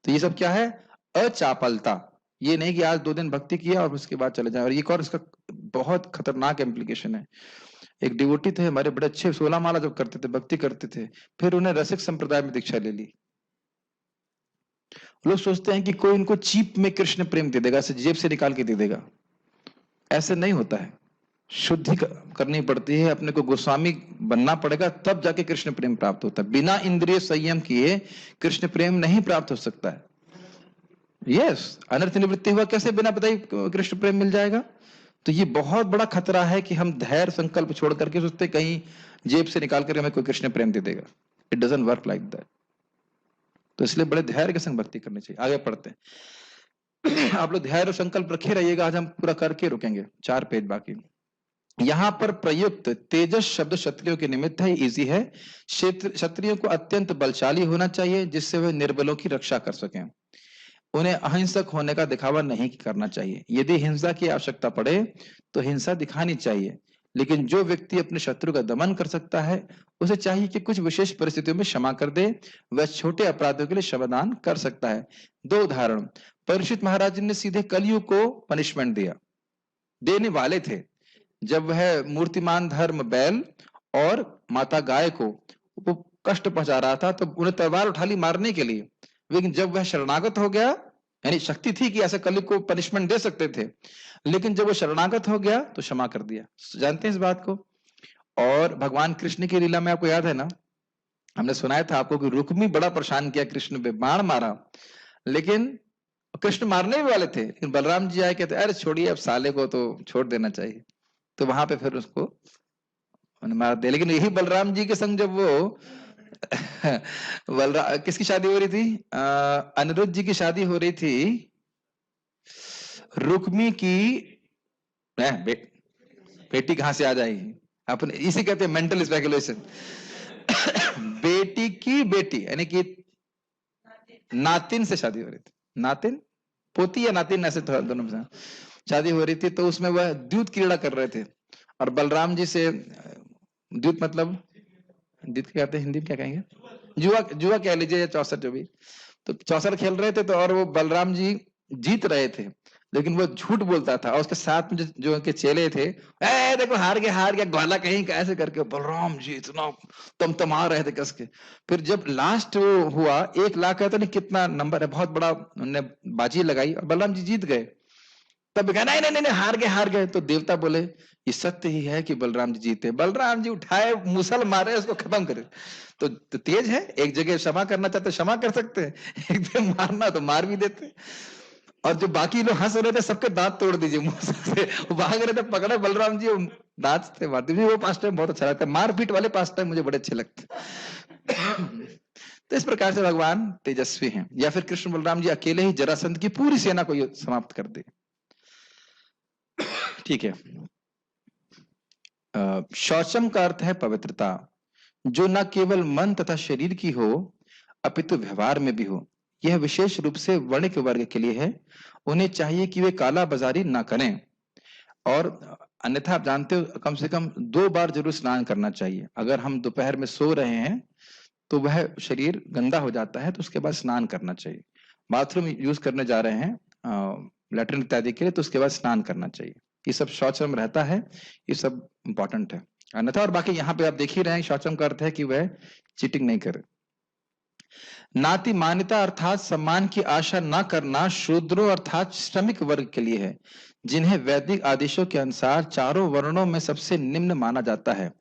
Speaker 1: तो ये सब क्या है, अचापलता। ये नहीं कि आज 2 दिन भक्ति किया और उसके बाद चले जाए। और एक और इसका बहुत खतरनाक इम्प्लीकेशन है। एक डिवोटी थे हमारे, बड़े अच्छे 16 माला जब करते थे, भक्ति करते थे, फिर उन्हें रसिक संप्रदाय में दीक्षा ले ली। लोग सोचते हैं कि कोई इनको चीप में कृष्ण प्रेम दे देगा, ऐसे जेब से निकाल के दे देगा। ऐसे नहीं होता है, शुद्धि करनी पड़ती है, अपने को गोस्वामी बनना पड़ेगा, तब जाके कृष्ण प्रेम प्राप्त होता है। बिना इंद्रिय संयम किए कृष्ण प्रेम नहीं प्राप्त हो सकता है। यस, अनर्थ निवृत्ति हुआ कैसे बिना बताई कृष्ण प्रेम मिल जाएगा। तो ये बहुत बड़ा खतरा है कि हम धैर्य संकल्प छोड़ करके सोचते कहीं जेब से निकाल कर हमें कोई कृष्ण प्रेम दे देगा। It doesn't work like that. तो इसलिए बड़े धैर्य के संग भक्ति करनी चाहिए। आगे पढ़ते हैं। आप लोग धैर्य और संकल्प रखे रहिएगा, आज हम पूरा करके रुकेंगे, 4 पेज बाकी। यहाँ पर प्रयुक्त तेजस शब्द क्षत्रियों के निमित्त है, इजी है। क्षत्रियों को अत्यंत बलशाली होना चाहिए जिससे वे निर्बलों की रक्षा कर सकें। उन्हें अहिंसक होने का दिखावा नहीं करना चाहिए। यदि हिंसा की आवश्यकता पड़े तो हिंसा दिखानी चाहिए, लेकिन जो व्यक्ति अपने शत्रु का दमन कर सकता है उसे चाहिए कि कुछ विशेष परिस्थितियों में क्षमा कर दे। वह छोटे अपराधों के लिए क्षमादान कर सकता है। 2 उदाहरण, परीक्षित महाराज ने सीधे कलयुग को पनिशमेंट दिया, देने वाले थे, जब वह मूर्तिमान धर्म बैल और माता गाय को वो कष्ट पहुंचा रहा था, तो उन्हें तलवार उठा ली मारने के लिए। लेकिन जब वह शरणागत हो गया, यानी शक्ति थी कि ऐसे कलयुग को पनिशमेंट दे सकते थे, लेकिन जब वो शरणागत हो गया तो क्षमा कर दिया। जानते हैं इस बात को। और भगवान कृष्ण की लीला में आपको याद है ना, हमने सुनाया था आपको कि रुक्मी बड़ा परेशान किया कृष्ण पे, बाण मारा, लेकिन कृष्ण मारने भी वाले थे, लेकिन बलराम जी आए, कहते अरे छोड़िए, अब साले को तो छोड़ देना चाहिए। तो वहां पे फिर उसको मार दिया। लेकिन यही बलराम जी के संग जब वो बलराम किसकी शादी हो रही थी, अनिरुद्ध जी की शादी हो रही थी, रुक्मी की बेटी कहां से आ जाएगी, अपने इसे कहते हैं मेंटल स्पेकुलेशन। बेटी की बेटी यानी कि नातिन से शादी हो रही थी, नातिन पोती या नातिन, ऐसे दोनों में शादी हो रही थी। तो उसमें वह द्यूत क्रीड़ा कर रहे थे, और बलराम जी से, द्यूत मतलब द्यूत क्या कहते हैं हिंदी में, क्या कहेंगे, जुआ कह लीजिए या चौसर, जो भी। तो चौसर खेल रहे थे, तो और वो बलराम जी जीत रहे थे, लेकिन वो झूठ बोलता था। और उसके साथ में जो उनके चेले थे, ए देखो हार गया ग्वाला कहीं का, ऐसे करके बलराम जी इतना तमा रहे थे कस के। फिर जब लास्ट वो हुआ 1 लाख का, तो नहीं कितना नंबर है, बहुत बड़ा उन्होंने बाजी लगाई और बलराम जी जीत गए। तब कहा नहीं नहीं नहीं हार गए। तो देवता बोले ये सत्य ही है कि बलराम जी जीते। बलराम जी उठाए मुसल मारे, उसको खत्म करे। तो तेज है, एक जगह क्षमा करना चाहते क्षमा कर सकते हैं, एक जगह मारना तो मार भी देते। और जो बाकी लोग हंस रहे थे सबके दांत तोड़ दीजिए मुंह से, भाग रहे थे, पकड़े बलराम जी, दांत से मारते। वो पास टाइम बहुत अच्छा लगता है, मारपीट वाले पास टाइम मुझे बड़े अच्छे लगते। तो इस प्रकार से भगवान तेजस्वी हैं। या फिर कृष्ण बलराम जी अकेले ही जरासंध की पूरी सेना को समाप्त कर दे। ठीक है। शौचम का अर्थ है पवित्रता, जो न केवल मन तथा शरीर की हो अपितु व्यवहार में भी हो। यह विशेष रूप से वणिक वर्ग के लिए है। उन्हें चाहिए कि वे काला बाजारी ना करें, और अन्यथा आप जानते हो कम से कम 2 बार जरूर स्नान करना चाहिए। अगर हम दोपहर में सो रहे हैं तो वह शरीर गंदा हो जाता है, तो उसके बाद स्नान करना चाहिए। बाथरूम यूज करने जा रहे हैं लैट्रिन इत्यादि के लिए, तो उसके बाद स्नान करना चाहिए। ये सब शौचम रहता है, ये सब इंपॉर्टेंट है अन्यथा। और बाकी यहाँ पे आप देख ही रहे हैं, शौचम का अर्थ है कि वह चीटिंग नहीं करे। नाति मान्यता अर्थात सम्मान की आशा न करना शूद्रों अर्थात श्रमिक वर्ग के लिए है, जिन्हें वैदिक आदेशों के अनुसार 4 वर्णों में सबसे निम्न माना जाता है।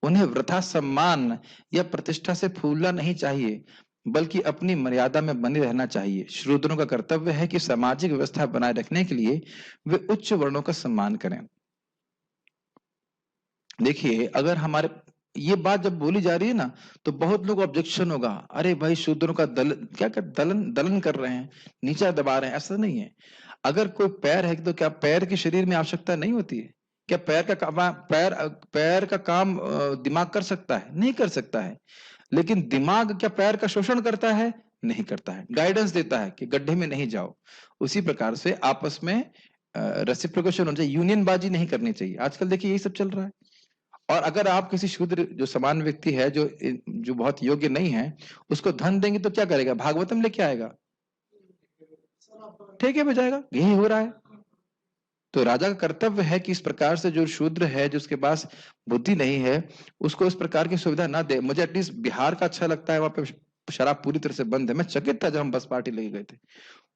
Speaker 1: उन्हें वृथा सम्मान या प्रतिष्ठा से फूलना नहीं चाहिए, बल्कि अपनी मर्यादा में बने रहना चाहिए। शूद्रों का कर्तव्य है कि सामाजिक व्यवस्था बनाए रखने के लिए वे उच्च वर्णों का सम्मान करें। देखिए, अगर हमारे ये बात जब बोली जा रही है ना, तो बहुत लोग ऑब्जेक्शन होगा, अरे भाई शूद्रों का दलन कर रहे हैं, नीचा दबा रहे हैं। ऐसा नहीं है। अगर कोई पैर है तो क्या पैर के शरीर में आवश्यकता नहीं होती है? क्या पैर का काम दिमाग कर सकता है? नहीं कर सकता है। लेकिन दिमाग क्या पैर का शोषण करता है? नहीं करता है, गाइडेंस देता है कि गड्ढे में नहीं जाओ। उसी प्रकार से आपस में रेसिप्रोकेशन होना चाहिए, यूनियन बाजी नहीं करनी चाहिए। आजकल देखिए यही सब चल रहा है। और अगर आप किसी शूद्र जो सामान्य व्यक्ति है, जो बहुत योग्य नहीं है, उसको धन देंगे तो क्या करेगा? भागवतम लेके आएगा, ठेके पे जाएगा। यही हो रहा है। तो राजा का कर्तव्य है कि इस प्रकार से जो शूद्र है, जो उसके पास बुद्धि नहीं है, उसको इस प्रकार की सुविधा ना दे। मुझे एटलीस्ट बिहार का अच्छा लगता है, वहां पे शराब पूरी तरह से बंद है। मैं चकित था जब हम बस पार्टी लेके गए थे।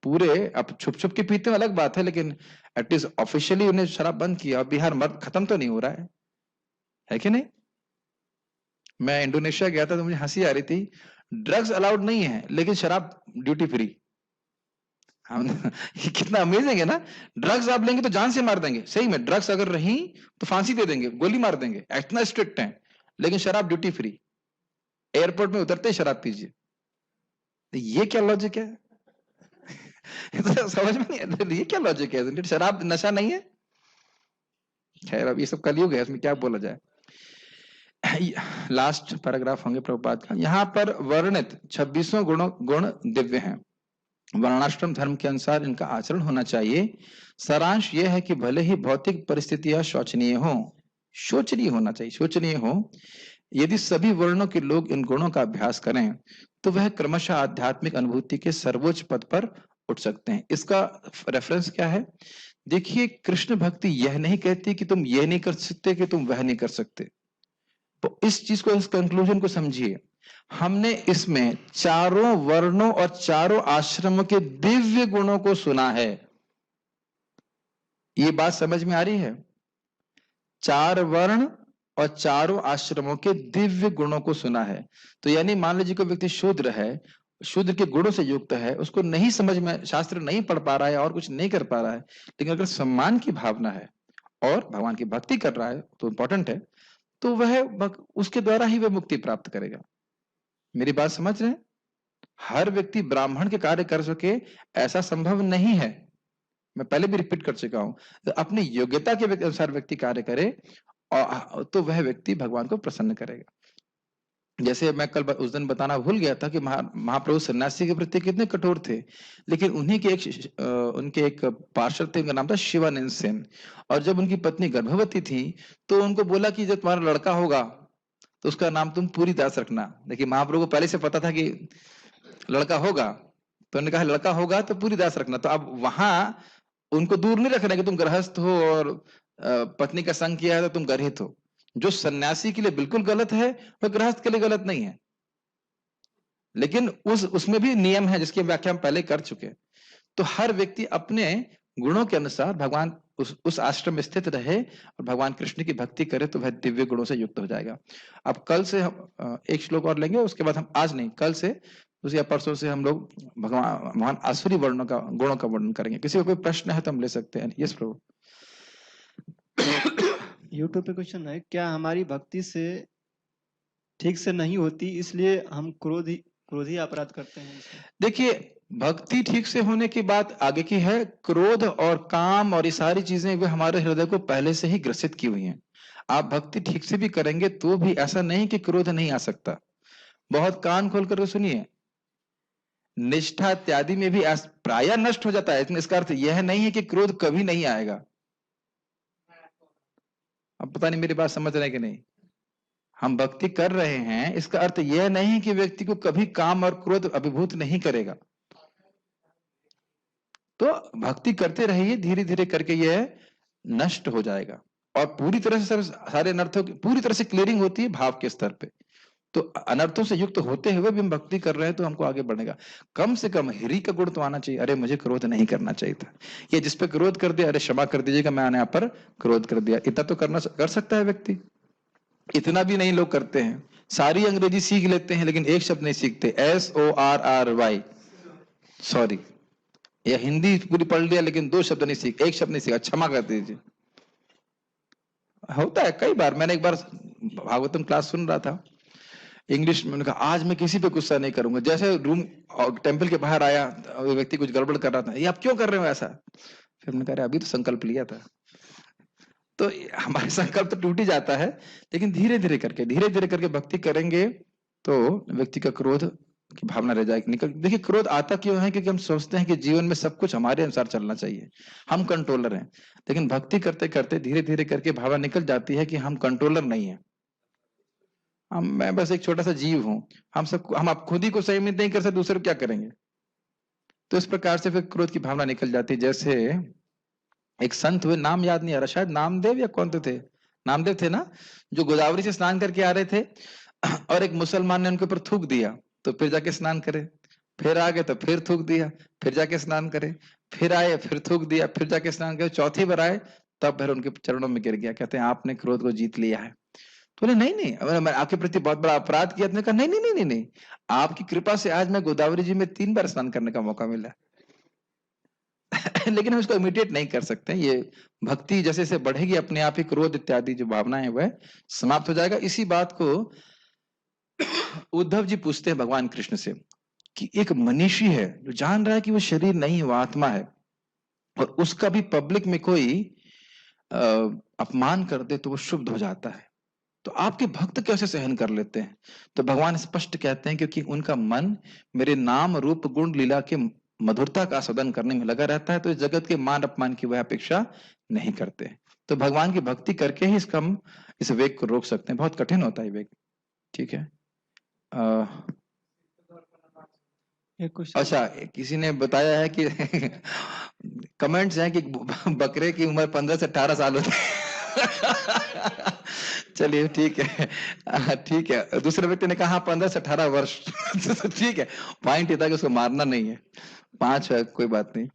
Speaker 1: पूरे, अब छुप छुप के पीते अलग बात है, लेकिन एटलीस्ट ऑफिशियली उन्हें शराब बंद किया। बिहार मर्द खत्म तो नहीं हो रहा है कि नहीं? मैं इंडोनेशिया गया था तो मुझे हंसी आ रही थी। ड्रग्स अलाउड नहीं है, लेकिन शराब ड्यूटी फ्री। हम ये कितना अमेजिंग है ना। ड्रग्स आप लेंगे तो जान से मार देंगे, सही में ड्रग्स अगर रही तो फांसी दे देंगे, गोली मार देंगे, इतना स्ट्रिक्ट है। लेकिन शराब ड्यूटी फ्री, एयरपोर्ट में उतरते ही शराब पीजिए। ये क्या लॉजिक है? तो समझ में नहीं आता, ये क्या लॉजिक है? शराब नशा नहीं है? खैर, अब ये सब कलयुग है, इसमें क्या बोला जाए। लास्ट पैराग्राफ होंगे प्रभुपाद का। यहाँ पर वर्णित 26 गुण दिव्य हैं। वर्णाश्रम धर्म के अनुसार इनका आचरण होना चाहिए। सारांश यह है कि भले ही भौतिक परिस्थितियां शोचनीय होना चाहिए, शोचनीय हो, यदि सभी वर्णों के लोग इन गुणों का अभ्यास करें तो वह क्रमशः आध्यात्मिक अनुभूति के सर्वोच्च पद पर उठ सकते हैं। इसका रेफरेंस क्या है? देखिए, कृष्ण भक्ति यह नहीं कहती कि तुम ये नहीं कर सकते, कि तुम वह नहीं कर सकते। तो इस चीज को, इस कंक्लूजन को समझिए। हमने इसमें 4 वर्णों और 4 आश्रमों के दिव्य गुणों को सुना है। ये बात समझ में आ रही है? 4 वर्ण और 4 आश्रमों के दिव्य गुणों को सुना है। तो यानी मान लीजिए कोई व्यक्ति शूद्र है, शूद्र के गुणों से युक्त है, उसको नहीं समझ में, शास्त्र नहीं पढ़ पा रहा है और कुछ नहीं कर पा रहा है, लेकिन अगर सम्मान की भावना है और भगवान की भक्ति कर रहा है तो इंपॉर्टेंट है, तो वह उसके द्वारा ही वह मुक्ति प्राप्त करेगा। मेरी बात समझ रहे हैं? हर व्यक्ति ब्राह्मण के कार्य कर सके ऐसा संभव नहीं है। मैं पहले भी रिपीट कर चुका हूं। तो अपनी योग्यता के अनुसार व्यक्ति कार्य करे और तो वह व्यक्ति भगवान को प्रसन्न करेगा। जैसे मैं कल उस दिन बताना भूल गया था कि महाप्रभु सन्यासी के प्रति कितने कठोर थे, लेकिन उन्हीं के उनके एक पार्षद थे, उनका नाम था शिवानंद सेन। और जब उनकी पत्नी गर्भवती थी तो उनको बोला कि जब तुम्हारा लड़का होगा तो उसका नाम तुम पूरी दास रखना। देखिए, महाप्रभु को पहले से पता था कि लड़का होगा, तो उन्होंने कहा लड़का होगा तो पूरी दास रखना। तो अब वहां उनको दूर नहीं रखना कि तुम गृहस्थ हो और पत्नी का संग किया है तो तुम गर्हित हो। जो सन्यासी के लिए बिल्कुल गलत है वह गृहस्थ के लिए गलत नहीं है, लेकिन उसमें भी नियम है जिसकी व्याख्या हम पहले कर चुके हैं। तो हर व्यक्ति अपने गुणों के अनुसार भगवान उस आश्रम में स्थित रहे और भगवान कृष्ण की भक्ति करे तो वह दिव्य गुणों से युक्त हो जाएगा। अब कल से हम एक श्लोक और लेंगे, उसके बाद हम आज नहीं कल से उसी या परसों से हम लोग भगवान आसुरी वर्णों का गुणों का वर्णन करेंगे। किसी को कोई प्रश्न है तो हम ले सकते हैं। यस प्रभु।
Speaker 3: यूट्यूब पे क्वेश्चन है, क्या हमारी भक्ति से ठीक से नहीं होती इसलिए हम क्रोधी अपराध करते हैं?
Speaker 1: देखिए, भक्ति ठीक से होने की बात आगे की है। क्रोध और काम और ये सारी चीजें वे हमारे हृदय को पहले से ही ग्रसित की हुई हैं। आप भक्ति ठीक से भी करेंगे तो भी ऐसा नहीं कि क्रोध नहीं आ सकता। बहुत कान खोल कर सुनिए, निष्ठा इत्यादि में भी प्राय नष्ट हो जाता है। इसका अर्थ यह नहीं है कि क्रोध कभी नहीं आएगा। अब पता नहीं मेरी बात समझ रहे हैं कि नहीं। हम भक्ति कर रहे हैं, इसका अर्थ यह नहीं कि व्यक्ति को कभी काम और क्रोध अभिभूत नहीं करेगा। तो भक्ति करते रहिए, धीरे धीरे करके यह नष्ट हो जाएगा और पूरी तरह से सारे अनर्थों की पूरी तरह से क्लियरिंग होती है भाव के स्तर पे। तो अनर्थों से युक्त होते हुए भी हम भक्ति कर रहे हैं तो हमको आगे बढ़ेगा। कम से कम हिरी का गुण तो आना चाहिए। अरे मुझे क्रोध नहीं करना चाहिए था, ये जिस पे क्रोध कर दिया, अरे क्षमा कर दीजिएगा मैंने यहाँ पर क्रोध कर दिया, इतना तो कर सकता है व्यक्ति। इतना भी नहीं लोग करते हैं। सारी अंग्रेजी सीख लेते हैं लेकिन एक शब्द नहीं सीखते, SORRY, सॉरी। या हिंदी पूरी पढ़ लिया लेकिन एक शब्द नहीं सीखा, क्षमा कर दीजिए। होता है कई बार। मैंने एक बार भागवतम क्लास सुन रहा था इंग्लिश में, कहा आज मैं किसी पे गुस्सा नहीं करूंगा। जैसे रूम टेंपल के बाहर आया, व्यक्ति कुछ गड़बड़ कर रहा था, ये आप क्यों कर रहे हो ऐसा? फिर मैंने कहा अभी तो संकल्प लिया था। तो हमारे संकल्प तो टूट ही जाता है, लेकिन धीरे धीरे करके भक्ति करेंगे तो व्यक्ति का क्रोध की भावना रह जाएगी निकल। देखिए, क्रोध आता क्यों है? क्योंकि हम सोचते हैं कि जीवन में सब कुछ हमारे अनुसार चलना चाहिए, हम कंट्रोलर हैं। लेकिन भक्ति करते करते धीरे धीरे करके भावना निकल जाती है कि हम कंट्रोलर नहीं है, मैं बस एक छोटा सा जीव हूं। हम आप खुद ही को संयमित नहीं कर सकते, दूसरे क्या करेंगे? तो इस प्रकार से फिर क्रोध की भावना निकल जाती है। जैसे एक संत हुए, नाम याद नहीं आ रहा, शायद नामदेव या कौन तो थे, नामदेव थे ना, जो गोदावरी से स्नान करके आ रहे थे और एक मुसलमान ने उनके ऊपर थूक दिया, तो फिर जाके स्नान करे। फिर आ गए तो फिर थूक दिया, फिर जाके स्नान करे। फिर आए, फिर थूक दिया, फिर जाके स्नान करे। चौथी बार आए तब फिर उनके चरणों में गिर गया। कहते हैं आपने क्रोध को जीत लिया है। तो नहीं, मैं आपके प्रति बहुत बड़ा अपराध किया। कहा नहीं, आपकी कृपा से आज मैं गोदावरी जी में 3 बार स्नान करने का मौका मिला। लेकिन हम इसको इमिटेट नहीं कर सकते। ये भक्ति जैसे जैसे बढ़ेगी अपने आप ही क्रोध इत्यादि जो भावनाएं वह समाप्त हो जाएगा। इसी बात को उद्धव जी पूछते हैं भगवान कृष्ण से कि एक मनीषी है जो जान रहा है कि वो शरीर नहीं है, वो आत्मा है, और उसका भी पब्लिक में कोई अपमान कर दे तो वो शुद्ध हो जाता है, तो आपके भक्त कैसे सहन कर लेते हैं? तो भगवान स्पष्ट कहते हैं क्योंकि उनका मन मेरे नाम रूप गुण लीला के मधुरता का आस्वादन करने में लगा रहता है, तो इस जगत के मान अपमान की वह अपेक्षा नहीं करते। तो भगवान की भक्ति करके ही हम इस वेग को रोक सकते हैं। बहुत कठिन होता है वेग। ठीक है। अच्छा, किसी ने बताया है कि कमेंट्स हैं कि बकरे की उम्र 15 से 18 साल होती है। चलिए ठीक है। दूसरे व्यक्ति ने कहा 15 से 18 वर्ष। ठीक है, पॉइंट ये था कि उसको मारना नहीं है। 5 है, कोई बात नहीं।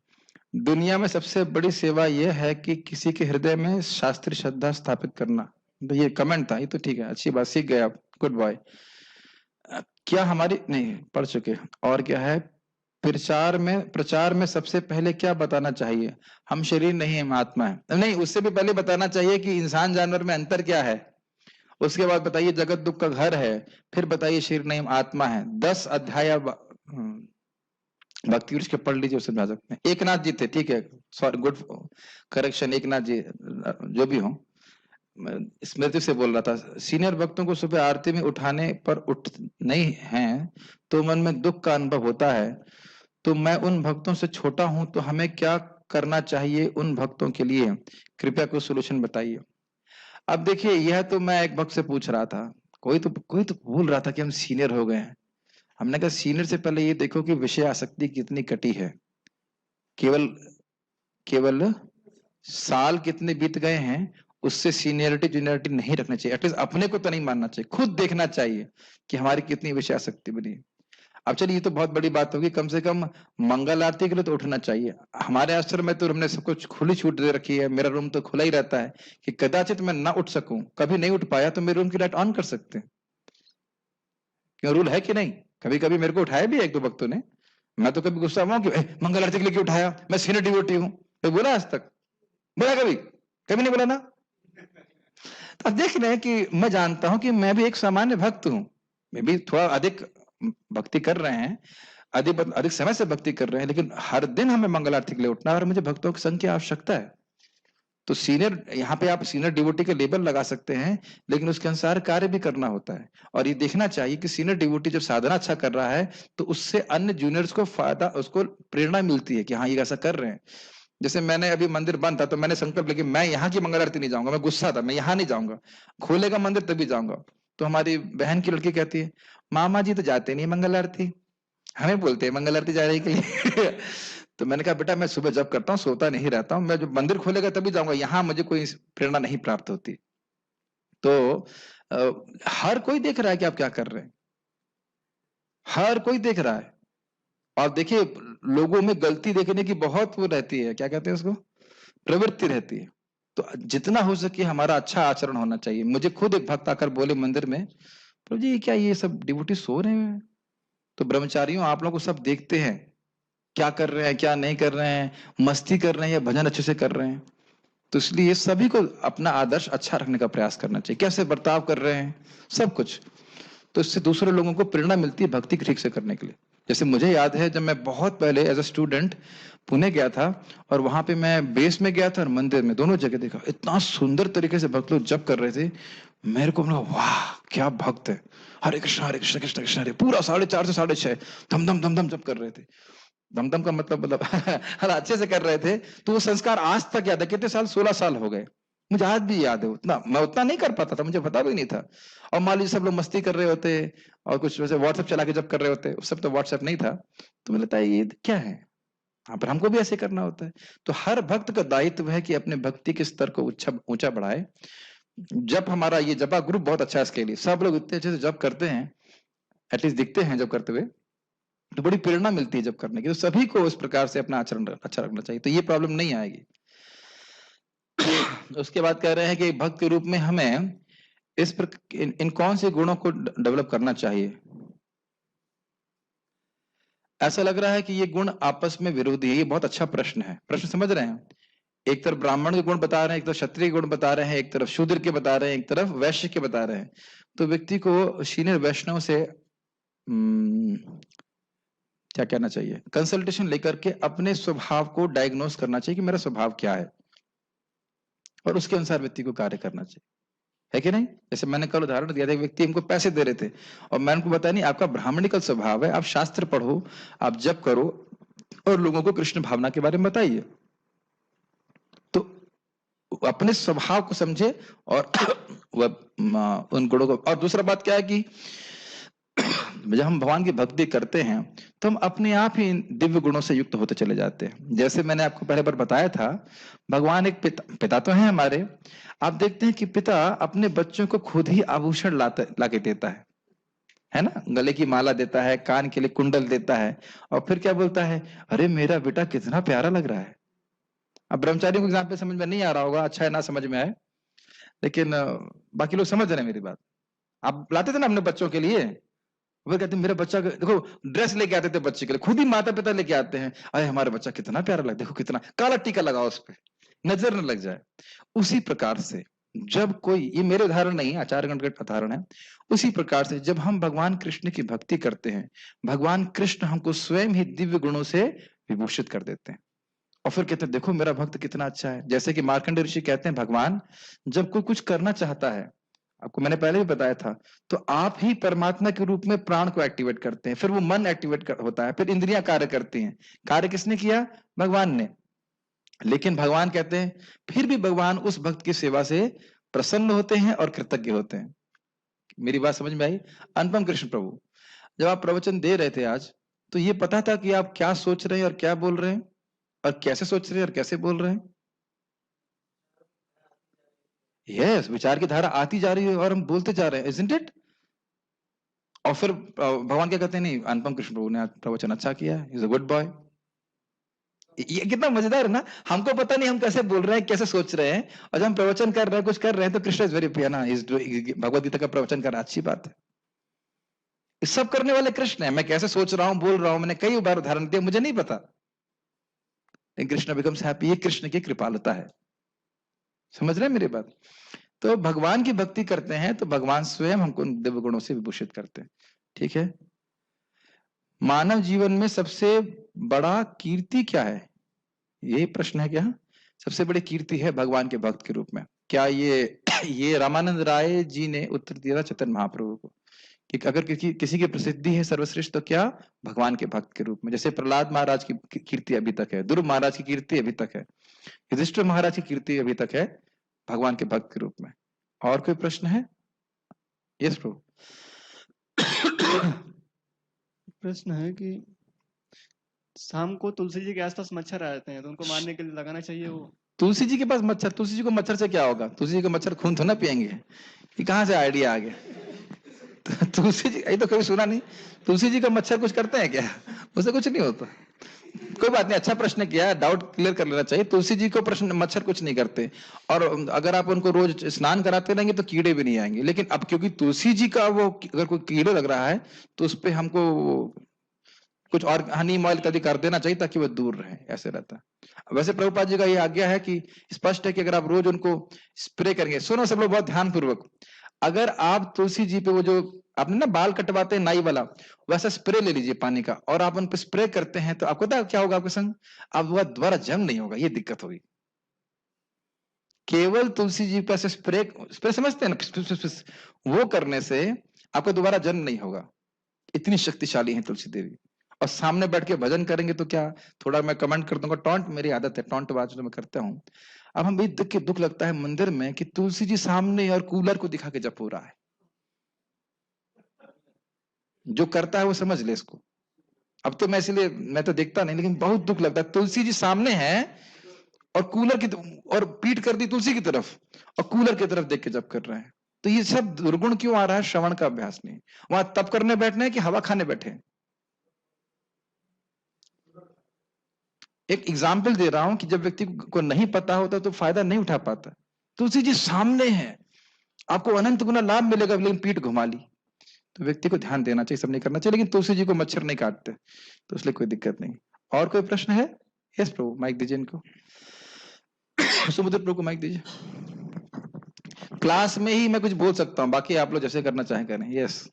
Speaker 1: दुनिया में सबसे बड़ी सेवा यह है कि किसी के हृदय में शास्त्रीय श्रद्धा स्थापित करना। तो ये कमेंट था, ये तो ठीक है, अच्छी बात, सीख गए आप, गुड बॉय। क्या हमारी नहीं पढ़ चुके। और क्या है, प्रचार में सबसे पहले क्या बताना चाहिए? हम शरीर नहीं है, हम आत्मा है। नहीं, उससे भी पहले बताना चाहिए कि इंसान जानवर में अंतर क्या है। उसके बाद बताइए जगत दुख का घर है, फिर बताइए शरीर नहीं, हम आत्मा है। 10 अध्याय भक्ति वृक्ष के पढ़ लीजिए, उससे समझा सकते हैं। एकनाथ जी थे, ठीक है, सॉरी, गुड करेक्शन, एकनाथ जी जो भी हो। स्मृति से बोल रहा था, सीनियर भक्तों को सुबह आरती में उठाने पर उठ नहीं है तो मन में दुख का अनुभव होता है, तो मैं उन भक्तों से छोटा हूं, तो हमें क्या करना चाहिए उन भक्तों के लिए? कृपया कोई सोल्यूशन बताइए। अब देखिए, यह तो मैं एक भक्त से पूछ रहा था, कोई तो बोल रहा था कि हम सीनियर हो गए हैं। हमने कहा सीनियर से पहले ये देखो कि विषय आसक्ति कितनी कटी है। केवल केवल साल कितने बीत गए हैं उससे सीनियरिटी जूनियरिटी नहीं रखना चाहिए। एटलीस्ट अपने को तो नहीं मानना चाहिए, खुद देखना चाहिए कि हमारी कितनी विषय आसक्ति बनी है। अब चलिए, ये तो बहुत बड़ी बात होगी, कम से कम मंगल आरती के लिए तो उठना चाहिए। हमारे आश्रम में तो हमने सब कुछ खुली छूट दे रखी है, मेरा रूम तो खुला ही रहता है कि कदाचित मैं ना उठ सकूं, कभी नहीं उठ पाया तो मेरे रूम की लाइट ऑन कर सकते हैं। क्यों, रूल है कि नहीं? कभी कभी मेरे को उठाया भी है एक दो भक्तों ने, मैं तो कभी गुस्सा हुआ कि मंगल आरती के लिए क्यों उठाया, मैं सीनियर डिवोटी हूँ। तो बोला आज तक? बोला कभी? कभी नहीं बोला ना। तो अब देख रहे हैं कि मैं जानता हूं कि मैं भी एक सामान्य भक्त हूं, मैं भी थोड़ा अधिक भक्ति कर रहे हैं, अधिक अधिक समय से भक्ति कर रहे हैं, लेकिन हर दिन हमें मंगल आरती के लिए उठना है और मुझे भक्तों की संख्या की आवश्यकता है। तो सीनियर, यहाँ पे आप सीनियर डिवोटी का लेबल लगा सकते हैं, लेकिन उसके अनुसार कार्य भी करना होता है। और ये देखना चाहिए कि सीनियर डिवोटी जब साधना अच्छा कर रहा है तो उससे अन्य जूनियर्स को फायदा, उसको प्रेरणा मिलती है कि हाँ ये ऐसा कर रहे हैं। जैसे मैंने अभी मंदिर बंद था तो मैंने संकल्प लिया कि मैं यहाँ की मंगल आरती नहीं जाऊंगा, मैं गुस्सा था, मैं यहाँ नहीं जाऊंगा, खोलेगा मंदिर तभी जाऊंगा। तो हमारी बहन की लड़की कहती है, मामा जी तो जाते नहीं मंगल आरती, हमें बोलते हैं मंगल आरती जाने के लिए। तो मैंने कहा बेटा मैं सुबह जब करता हूँ सोता नहीं रहता हूँ, मैं जब मंदिर खोलेगा तभी जाऊंगा, यहाँ मुझे कोई प्रेरणा नहीं प्राप्त होती। तो हर कोई देख रहा है कि आप क्या कर रहे हैं, हर कोई देख रहा है। और देखिए, लोगों में गलती देखने की बहुत वो रहती है, क्या कहते हैं उसको, प्रवृत्ति रहती है। तो जितना हो सके हमारा अच्छा आचरण होना चाहिए। मुझे खुद एक भक्त आकर बोले मंदिर में, प्रभु जी क्या ये सब डिवोटी सो रहे हैं? तो ब्रह्मचारियों, आप लोग सब देखते हैं क्या कर रहे हैं क्या नहीं कर रहे हैं, मस्ती कर रहे हैं या भजन अच्छे से कर रहे हैं। तो इसलिए सभी को अपना आदर्श अच्छा रखने का प्रयास करना चाहिए, कैसे बर्ताव कर रहे हैं सब कुछ। तो इससे दूसरे लोगों को प्रेरणा मिलती है भक्ति ठीक से करने के लिए। जैसे मुझे याद है जब मैं बहुत पहले एज अ स्टूडेंट पुणे गया था, और वहां पे मैं बेस में गया था और मंदिर में, दोनों जगह देखा इतना सुंदर तरीके से भक्त लोग जप कर रहे थे। मेरे को लगा वाह क्या भक्त है, हरे कृष्ण कृष्ण कृष्ण हरे, पूरा 4:30 से 6:30 धम धम धम धम जप कर रहे थे। दमदम का मतलब अच्छे से कर रहे थे। तो वो संस्कार आज तक याद है, कितने साल, 16 साल हो गए, मुझे आज भी याद है। उतना मैं उतना नहीं कर पाता था, मुझे पता भी नहीं था। और मान लीजिए सब लोग मस्ती कर रहे होते और कुछ वैसे व्हाट्सएप चला के जब कर रहे होते, उस सब तो व्हाट्सएप नहीं था, तो मुझे लगता है ये क्या है, हाँ पर हमको भी ऐसे करना होता है। तो हर भक्त का दायित्व है कि अपने भक्ति के स्तर को ऊंचा बढ़ाए। जब हमारा ये जपा ग्रुप बहुत अच्छा है इसके लिए, सब लोग इतने अच्छे से जब करते हैं, एटलीस्ट दिखते हैं जब करते हुए, तो बड़ी प्रेरणा मिलती है जब करने की। तो सभी को उस प्रकार से अपना आचरण अच्छा रखना चाहिए, तो ये प्रॉब्लम नहीं आएगी। उसके बाद कह रहे हैं कि भक्त के रूप में हमें इन कौन से गुणों को डेवलप करना चाहिए। ऐसा लग रहा है कि ये गुण आपस में विरोधी है। ये बहुत अच्छा प्रश्न है, प्रश्न समझ रहे हैं? एक तरफ ब्राह्मण के गुण बता रहे हैं, एक तरफ क्षत्रिय के गुण बता रहे हैं, एक तरफ शूद्र के बता रहे हैं, एक तरफ वैश्य के बता रहे हैं। तो व्यक्ति को सीनियर वैष्णव से क्या कहना चाहिए, कंसल्टेशन लेकर के अपने स्वभाव को डायग्नोस करना चाहिए कि मेरा स्वभाव क्या है, और उसके अनुसार व्यक्ति को कार्य करना चाहिए, है कि नहीं? जैसे मैंने कल उदाहरण दिया था, एक व्यक्ति हमको पैसे दे रहे थे और मैंने उनको बताया नहीं, आपका ब्राह्मणिकल स्वभाव है, आप शास्त्र पढ़ो, आप जप करो और लोगों को कृष्ण भावना के बारे में बताइए। तो अपने स्वभाव को समझे और वह उन गुणों को। और दूसरा बात क्या है कि जब हम भगवान की भक्ति करते हैं तो हम अपने आप ही दिव्य गुणों से युक्त होते चले जाते हैं। जैसे मैंने आपको पहले बार बताया था, भगवान एक पिता तो हैं हमारे। आप देखते हैं कि पिता अपने बच्चों को खुद ही आभूषण लाके देता है ना, गले की माला देता है, कान के लिए कुंडल देता है, और फिर क्या बोलता है, अरे मेरा बेटा कितना प्यारा लग रहा है। अब ब्रह्मचारियों को एग्जाम्पल समझ में नहीं आ रहा होगा, अच्छा है ना समझ में आए, लेकिन बाकी लोग समझ रहे हैं मेरी बात। आप लाते थे ना अपने बच्चों के लिए, वो कहते मेरा बच्चा, देखो ड्रेस लेके आते थे बच्चे के लिए, खुद ही माता पिता लेके आते हैं, अरे हमारा बच्चा कितना प्यारा लग, देखो कितना काला टीका लगाओ उस पर, नजर न लग जाए। उसी प्रकार से जब कोई, ये मेरे उदाहरण नहीं, आचार्यगण का उदाहरण है, उसी प्रकार से जब हम भगवान कृष्ण की भक्ति करते हैं, भगवान कृष्ण हमको स्वयं ही दिव्य गुणों से विभूषित कर देते हैं, और फिर कहते हैं देखो मेरा भक्त कितना अच्छा है। जैसे कि मार्कंडेय ऋषि कहते हैं, भगवान जब कोई कुछ करना चाहता है, आपको मैंने पहले भी बताया था, तो आप ही परमात्मा के रूप में प्राण को एक्टिवेट करते हैं, फिर वो मन एक्टिवेट होता है, फिर इंद्रियां कार्य करती हैं। कार्य किसने किया? भगवान ने। लेकिन भगवान कहते हैं फिर भी भगवान उस भक्त की सेवा से प्रसन्न होते हैं और कृतज्ञ होते हैं। मेरी बात समझ में आई? अनुपम कृष्ण प्रभु, जब आप प्रवचन दे रहे थे आज, तो ये पता था कि आप क्या सोच रहे हैं और क्या बोल रहे हैं? और कैसे सोच रहे हैं और कैसे बोल रहे हैं? यस, विचार की धारा आती जा रही है और हम बोलते जा रहे हैं, isn't it? और फिर भगवान क्या कहते हैं, नहीं अनुपम कृष्ण प्रभु ने आज प्रवचन अच्छा किया, इज अ गुड बॉय। ये कितना मजेदार है ना, हमको पता नहीं हम कैसे बोल रहे हैं, कैसे सोच रहे हैं, और जब हम प्रवचन कर रहे हैं, कुछ कर रहे हैं, तो कृष्ण इज वेरी पियाना, भगवद गीता का प्रवचन कर रहा है, अच्छी बात है। ये सब करने वाले कृष्ण है। मैं कैसे सोच रहा हूं, बोल रहा हूं, मैंने कई बार उदाहरण दिया, मुझे नहीं पता, लेकिन कृष्ण बिकम्स हैप्पी। ये कृष्ण की कृपालुता है। समझ रहे हैं मेरी बात? तो भगवान की भक्ति करते हैं तो भगवान स्वयं हमको दिव्य गुणों से विभूषित करते हैं। ठीक है। मानव जीवन में सबसे बड़ा कीर्ति क्या है, यही प्रश्न है क्या? सबसे बड़ी कीर्ति है भगवान के भक्त के रूप में। क्या ये रामानंद राय जी ने उत्तर दिया चैतन्य महाप्रभु को कि अगर किसी की प्रसिद्धि है सर्वश्रेष्ठ तो क्या, भगवान के भक्त के रूप में। जैसे प्रहलाद महाराज की कीर्ति अभी तक है, ध्रुव महाराज की कीर्ति अभी तक है, युधिष्ठिर महाराज की कीर्ति अभी तक है भगवान के भक्त के रूप में। और कोई प्रश्न है? यस प्रभु।
Speaker 3: प्रश्न है कि शाम को तुलसी जी के आसपास मच्छर आ जाते हैं, तो उनको मारने के लिए लगाना चाहिए वो?
Speaker 1: तुलसी जी के पास मच्छर, तुलसी जी को मच्छर से क्या होगा? तुलसी जी को मच्छर खून थोड़ा ना पियेंगे, कि कहाँ से आइडिया आ गया? तुलसी जी, ये तो कभी सुना नहीं। तुलसी जी का मच्छर कुछ करते हैं क्या? उससे कुछ नहीं होता। कोई बात नहीं, अच्छा प्रश्न किया, डाउट क्लियर कर लेना चाहिए। तुलसी जी को प्रश्न मच्छर कुछ नहीं करते, और अगर आप उनको रोज स्नान कराते रहेंगे तो कीड़े भी नहीं आएंगे। लेकिन अब क्योंकि तुलसी जी का वो अगर कोई कीड़े लग रहा है तो उस पर हमको कुछ और हनी ऑयल इत्यादि कर देना चाहिए ताकि वो दूर रहे, ऐसे रहता है। वैसे प्रभुपाद जी का ये आज्ञा है कि स्पष्ट है कि अगर आप रोज उनको स्प्रे करेंगे, सुनो सब लोग बहुत ध्यान पूर्वक, अगर आप तुलसी जी पे वो जो आपने ना बाल कटवाते हैं नाई वाला, वैसा स्प्रे ले लीजिए पानी का, और आप उन पे स्प्रे करते हैं तो आपको पता है क्या होगा आपके संग? अब वह दोबारा जंग नहीं होगा, ये दिक्कत होगी। केवल तुलसी जी पे स्प्रे स्प्रे समझते हैं ना, फिस, फिस, फिस, फिस, वो करने से आपको दोबारा जन्म नहीं होगा। इतनी शक्तिशाली है तुलसी देवी। और सामने बैठ के भजन करेंगे तो क्या, थोड़ा मैं कमेंट कर दूंगा, टॉन्ट मेरी आदत है, टॉन्ट बात जो मैं करता हूं। अब हम भी देख के दुख लगता है मंदिर में कि तुलसी जी सामने और कूलर को दिखा के जप हो रहा है। जो करता है वो समझ ले इसको। अब तो मैं इसलिए मैं तो देखता नहीं, लेकिन बहुत दुख लगता है, तुलसी जी सामने है और कूलर की और पीठ कर दी तुलसी की तरफ और कूलर की तरफ देख के जप कर रहे हैं। तो ये सब दुर्गुण क्यों आ रहा है? श्रवण का अभ्यास नहीं। वहां तप करने बैठने कि हवा खाने बैठे? एक एग्जाम्पल दे रहा हूं कि जब व्यक्ति को नहीं पता होता तो फायदा नहीं उठा पाता। तुलसी जी सामने है, आपको अनंत गुना लाभ मिलेगा, लेकिन पीठ घुमा ली। तो व्यक्ति को ध्यान देना चाहिए, सब नहीं करना चाहिए, लेकिन तुलसी जी को मच्छर नहीं काटते, तो इसलिए कोई दिक्कत नहीं। और कोई प्रश्न है? यस प्रभु, माइक दीजिए इनको। समुद्र प्रभु को माइक दीजिए। क्लास में ही मैं कुछ बोल सकता हूँ, बाकी आप लोग जैसे करना चाहें करें। यस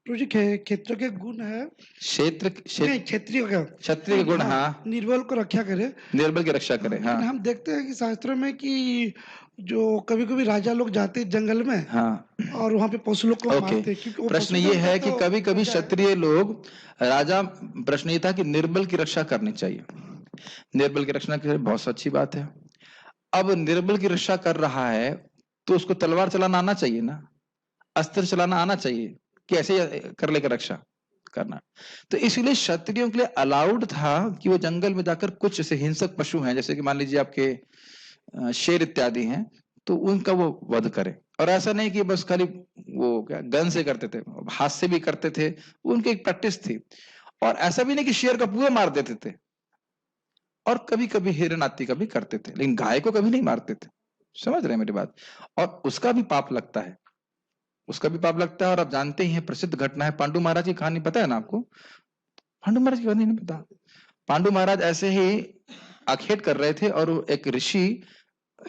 Speaker 4: प्रभु जी, क्षेत्र के गुण है,
Speaker 1: क्षेत्र
Speaker 4: नहीं क्षेत्रीय का,
Speaker 1: क्षत्रिय के गुण, हाँ,
Speaker 4: निर्बल को रक्षा करे,
Speaker 1: निर्बल की रक्षा करे। हाँ,
Speaker 4: हम देखते हैं कि शास्त्रों में कि जो कभी कभी राजा लोग जाते हैं जंगल में,
Speaker 1: हाँ,
Speaker 4: और वहां पे पशु लोग को
Speaker 1: ओके।
Speaker 4: मारते हैं, क्योंकि वो
Speaker 1: प्रश्न
Speaker 4: पशु
Speaker 1: ये
Speaker 4: लोग
Speaker 1: है
Speaker 4: तो
Speaker 1: कि कभी कभी क्षत्रिय लोग राजा, प्रश्न ये था कि निर्बल की रक्षा करनी चाहिए। निर्बल की रक्षा करें, बहुत अच्छी बात है। अब निर्बल की रक्षा कर रहा है तो उसको तलवार चलाना आना चाहिए ना, अस्त्र चलाना आना चाहिए, कि ऐसे कर लेकर रक्षा करना। तो इसलिए क्षत्रियों के लिए अलाउड था कि वो जंगल में जाकर कुछ ऐसे हिंसक पशु हैं, जैसे कि मान लीजिए आपके शेर इत्यादि हैं, तो उनका वो वध करे। और ऐसा नहीं कि बस खाली वो क्या गन से करते थे, हाथ से भी करते थे, उनकी एक प्रैक्टिस थी। और ऐसा भी नहीं कि शेर का पूरा मार देते थे, और कभी कभी हिरण आदि का भी करते थे, लेकिन गाय को कभी नहीं मारते थे। समझ रहे हैं मेरी बात? और उसका भी पाप लगता है, उसका भी पाप लगता है। और आप जानते ही हैं, प्रसिद्ध घटना है, पांडु महाराज की कहानी पता है ना आपको? पांडु महाराज की कहानी नहीं पता? पांडु महाराज ऐसे ही आखेट कर रहे थे और एक ऋषि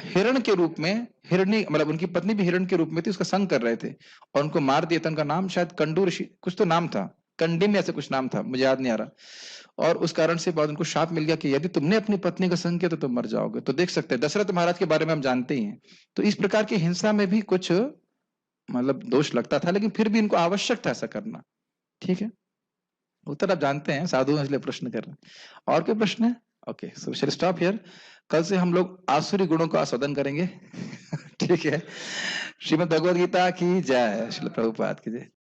Speaker 1: हिरण के रूप में, हिरणी मतलब उनकी पत्नी भी हिरण के रूप में थी, उसका संग कर रहे थे और उनको मार दिया था। उनका नाम शायद कंडू ऋषि कुछ तो नाम था, कंडिम ऐसे कुछ नाम था, मुझे याद नहीं आ रहा। और उस कारण से बाद उनको शाप मिल गया कि यदि तुमने अपनी पत्नी का संग किया तो तुम मर जाओगे। तो देख सकते हैं, दशरथ महाराज के बारे में हम जानते ही हैं। तो इस प्रकार की हिंसा में भी कुछ मतलब दोष लगता था, लेकिन फिर भी इनको आवश्यक था ऐसा करना। ठीक है, उत्तर आप जानते हैं, साधु हैं इसलिए प्रश्न कर रहे हैं। और कोई प्रश्न है? Okay, so shall stop here. कल से हम लोग आसुरी गुणों का आस्वादन करेंगे। ठीक है, श्रीमद् भगवद गीता की जय, श्रील प्रभुपाद की जय।